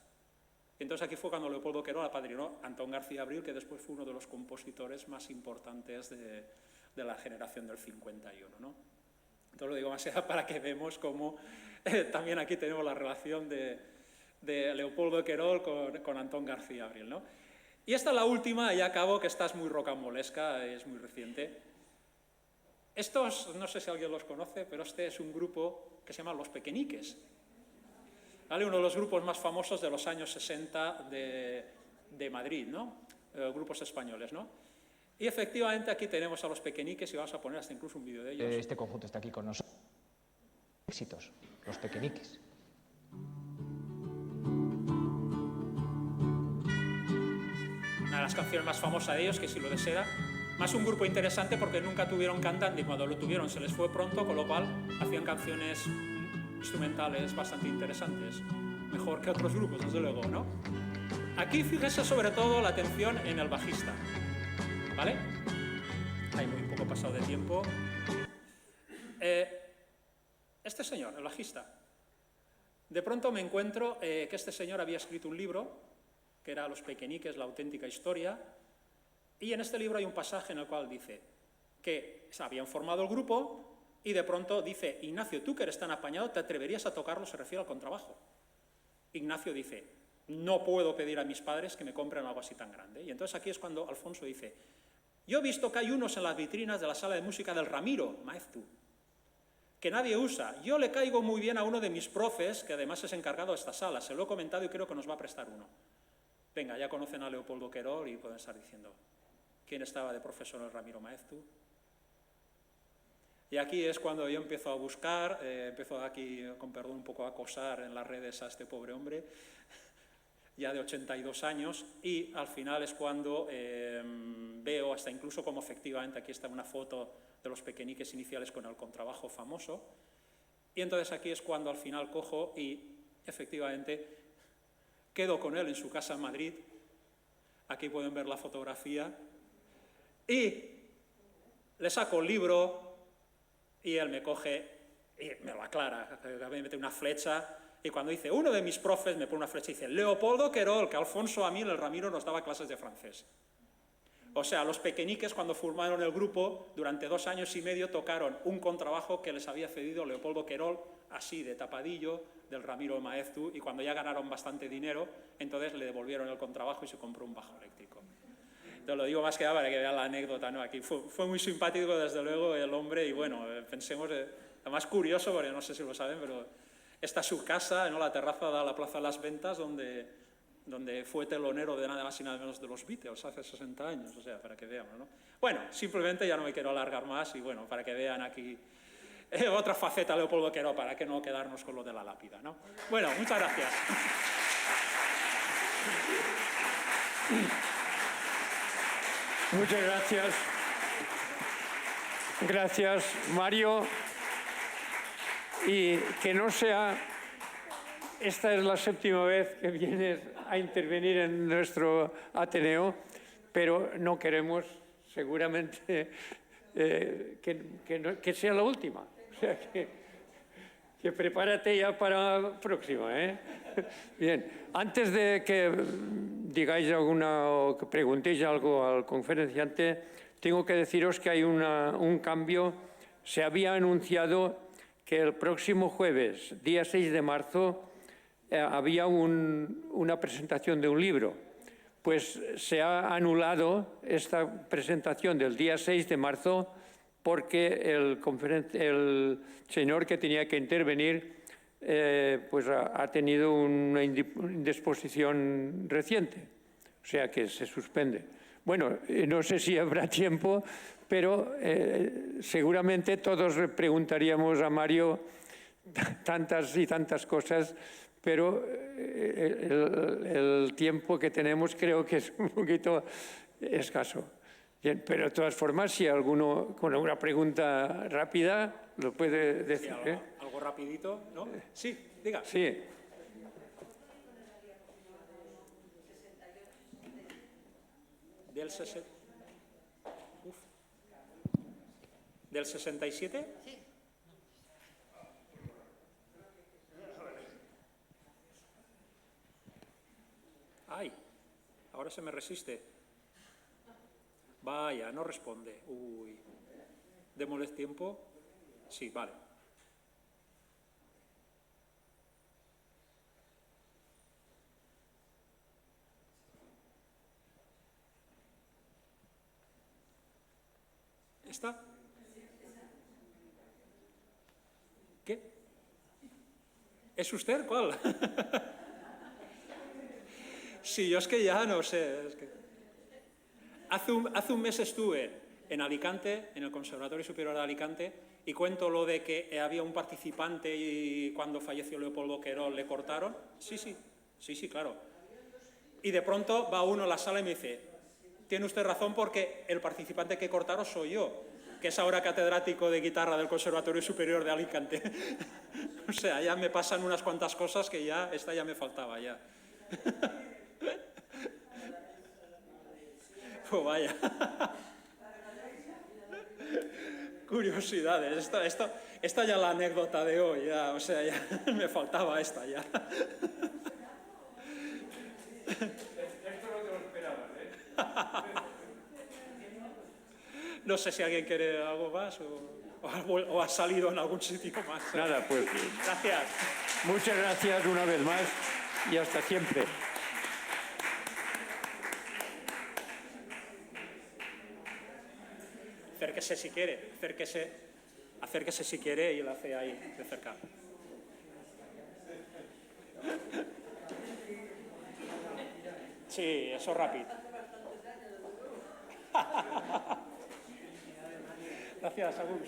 Y entonces aquí fue cuando Leopoldo Querol apadrinó a Antón García Abril, que después fue uno de los compositores más importantes de la generación del 51, ¿no? Entonces lo digo más allá para que vemos cómo también aquí tenemos la relación de Leopoldo Querol con Antón García Abril, ¿no? Y esta es la última, y acabo, que esta es muy rocambolesca, es muy reciente. Estos, no sé si alguien los conoce, pero este es un grupo que se llama Los Pequeñiques, ¿vale? Uno de los grupos más famosos de los años 60 de Madrid, ¿no? Grupos españoles, ¿no? Y efectivamente aquí tenemos a Los Pequeñiques y vamos a poner hasta incluso un vídeo de ellos. Este conjunto está aquí con nosotros. Éxitos, Los Pequeñiques. Una de las canciones más famosas de ellos, que es Hilo de Seda. Más un grupo interesante porque nunca tuvieron cantante y cuando lo tuvieron se les fue pronto, con lo cual hacían canciones instrumentales bastante interesantes. Mejor que otros grupos, desde luego, ¿no? Aquí fíjese sobre todo la atención en el bajista, ¿vale? Hay muy poco pasado de tiempo. Este señor, el bajista, de pronto me encuentro que este señor había escrito un libro que era Los Pequeñiques, la auténtica historia, y en este libro hay un pasaje en el cual dice que se habían formado el grupo y de pronto dice, Ignacio, tú que eres tan apañado, ¿te atreverías a tocarlo? Se refiere al contrabajo. Ignacio dice, no puedo pedir a mis padres que me compren algo así tan grande. Y entonces aquí es cuando Alfonso dice, yo he visto que hay unos en las vitrinas de la sala de música del Ramiro Maeztu, que nadie usa. Yo le caigo muy bien a uno de mis profes, que además es encargado de esta sala, se lo he comentado y creo que nos va a prestar uno. Venga, ya conocen a Leopoldo Querol y pueden estar diciendo, ¿quién estaba de profesor en el Ramiro Maeztu? Y aquí es cuando yo empiezo a buscar, empiezo aquí, con perdón, un poco a acosar en las redes a este pobre hombre, ya de 82 años, y al final es cuando veo hasta incluso como efectivamente aquí está una foto de Los Pequeñiques iniciales con el contrabajo famoso, y entonces aquí es cuando al final cojo y efectivamente quedo con él en su casa en Madrid, aquí pueden ver la fotografía, y le saco el libro y él me coge y me lo aclara, me mete una flecha y cuando dice uno de mis profes me pone una flecha y dice Leopoldo Querol, que Alfonso a mí en el Ramiro nos daba clases de francés. O sea, los pequeñiques, cuando formaron el grupo, durante 2 años y medio tocaron un contrabajo que les había cedido Leopoldo Querol, así de tapadillo, del Ramiro Maeztu, y cuando ya ganaron bastante dinero, entonces le devolvieron el contrabajo y se compró un bajo eléctrico. Te lo digo más que nada para que vean la anécdota, ¿no? Aquí fue muy simpático, desde luego, el hombre, y bueno, pensemos, además curioso, porque no sé si lo saben, pero esta es su casa, ¿no? La terraza da a la Plaza de las Ventas, donde fue telonero de nada más y nada menos de los Beatles hace 60 años, o sea, para que vean, ¿no? Bueno, simplemente ya no me quiero alargar más y bueno, para que vean aquí otra faceta de Leopoldo Querol, para que no quedarnos con lo de la lápida, ¿no? Bueno, muchas gracias. Muchas gracias. Gracias, Mario. Y que no sea... Esta es la 7ª vez que vienes a intervenir en nuestro Ateneo, pero no queremos seguramente que sea la última. O sea, que prepárate ya para la próxima, ¿eh? Bien, antes de que digáis alguna o que preguntéis algo al conferenciante, tengo que deciros que hay un cambio. Se había anunciado que el próximo jueves, día 6 de marzo, había una presentación de un libro. Pues se ha anulado esta presentación del día 6 de marzo porque el señor que tenía que intervenir pues ha tenido una indisposición reciente, o sea que se suspende. Bueno, no sé si habrá tiempo, pero seguramente todos preguntaríamos a Mario tantas y tantas cosas, pero el tiempo que tenemos creo que es un poquito escaso. Bien, pero de todas formas, si alguno con alguna pregunta rápida lo puede decir. Sí, algo rapidito, ¿no? Sí, diga. Sí. ¿Del 67? Sí. Ay, ahora se me resiste. Vaya, no responde. Uy. ¿Démosle tiempo? Sí, vale. ¿Está? ¿Qué? ¿Es usted? ¿Cuál? Sí, yo es que ya no sé. Es que... Hace un mes estuve en Alicante, en el Conservatorio Superior de Alicante, y cuento lo de que había un participante y cuando falleció Leopoldo Querol le cortaron. Sí, claro. Y de pronto va uno a la sala y me dice, tiene usted razón porque el participante que cortaron soy yo, que es ahora catedrático de guitarra del Conservatorio Superior de Alicante. O sea, ya me pasan unas cuantas cosas que ya, esta ya me faltaba ya. Pues vaya. Curiosidades. Esta ya la anécdota de hoy, ya, o sea, ya me faltaba esta ya. Esto no te lo esperabas, ¿eh? No sé si alguien quiere algo más o ha salido en algún sitio más. Nada, pues... Gracias. Muchas gracias una vez más y hasta siempre. Acérquese si quiere, acérquese si quiere y lo hace ahí, de cerca. Sí, eso rápido. Gracias, Agus.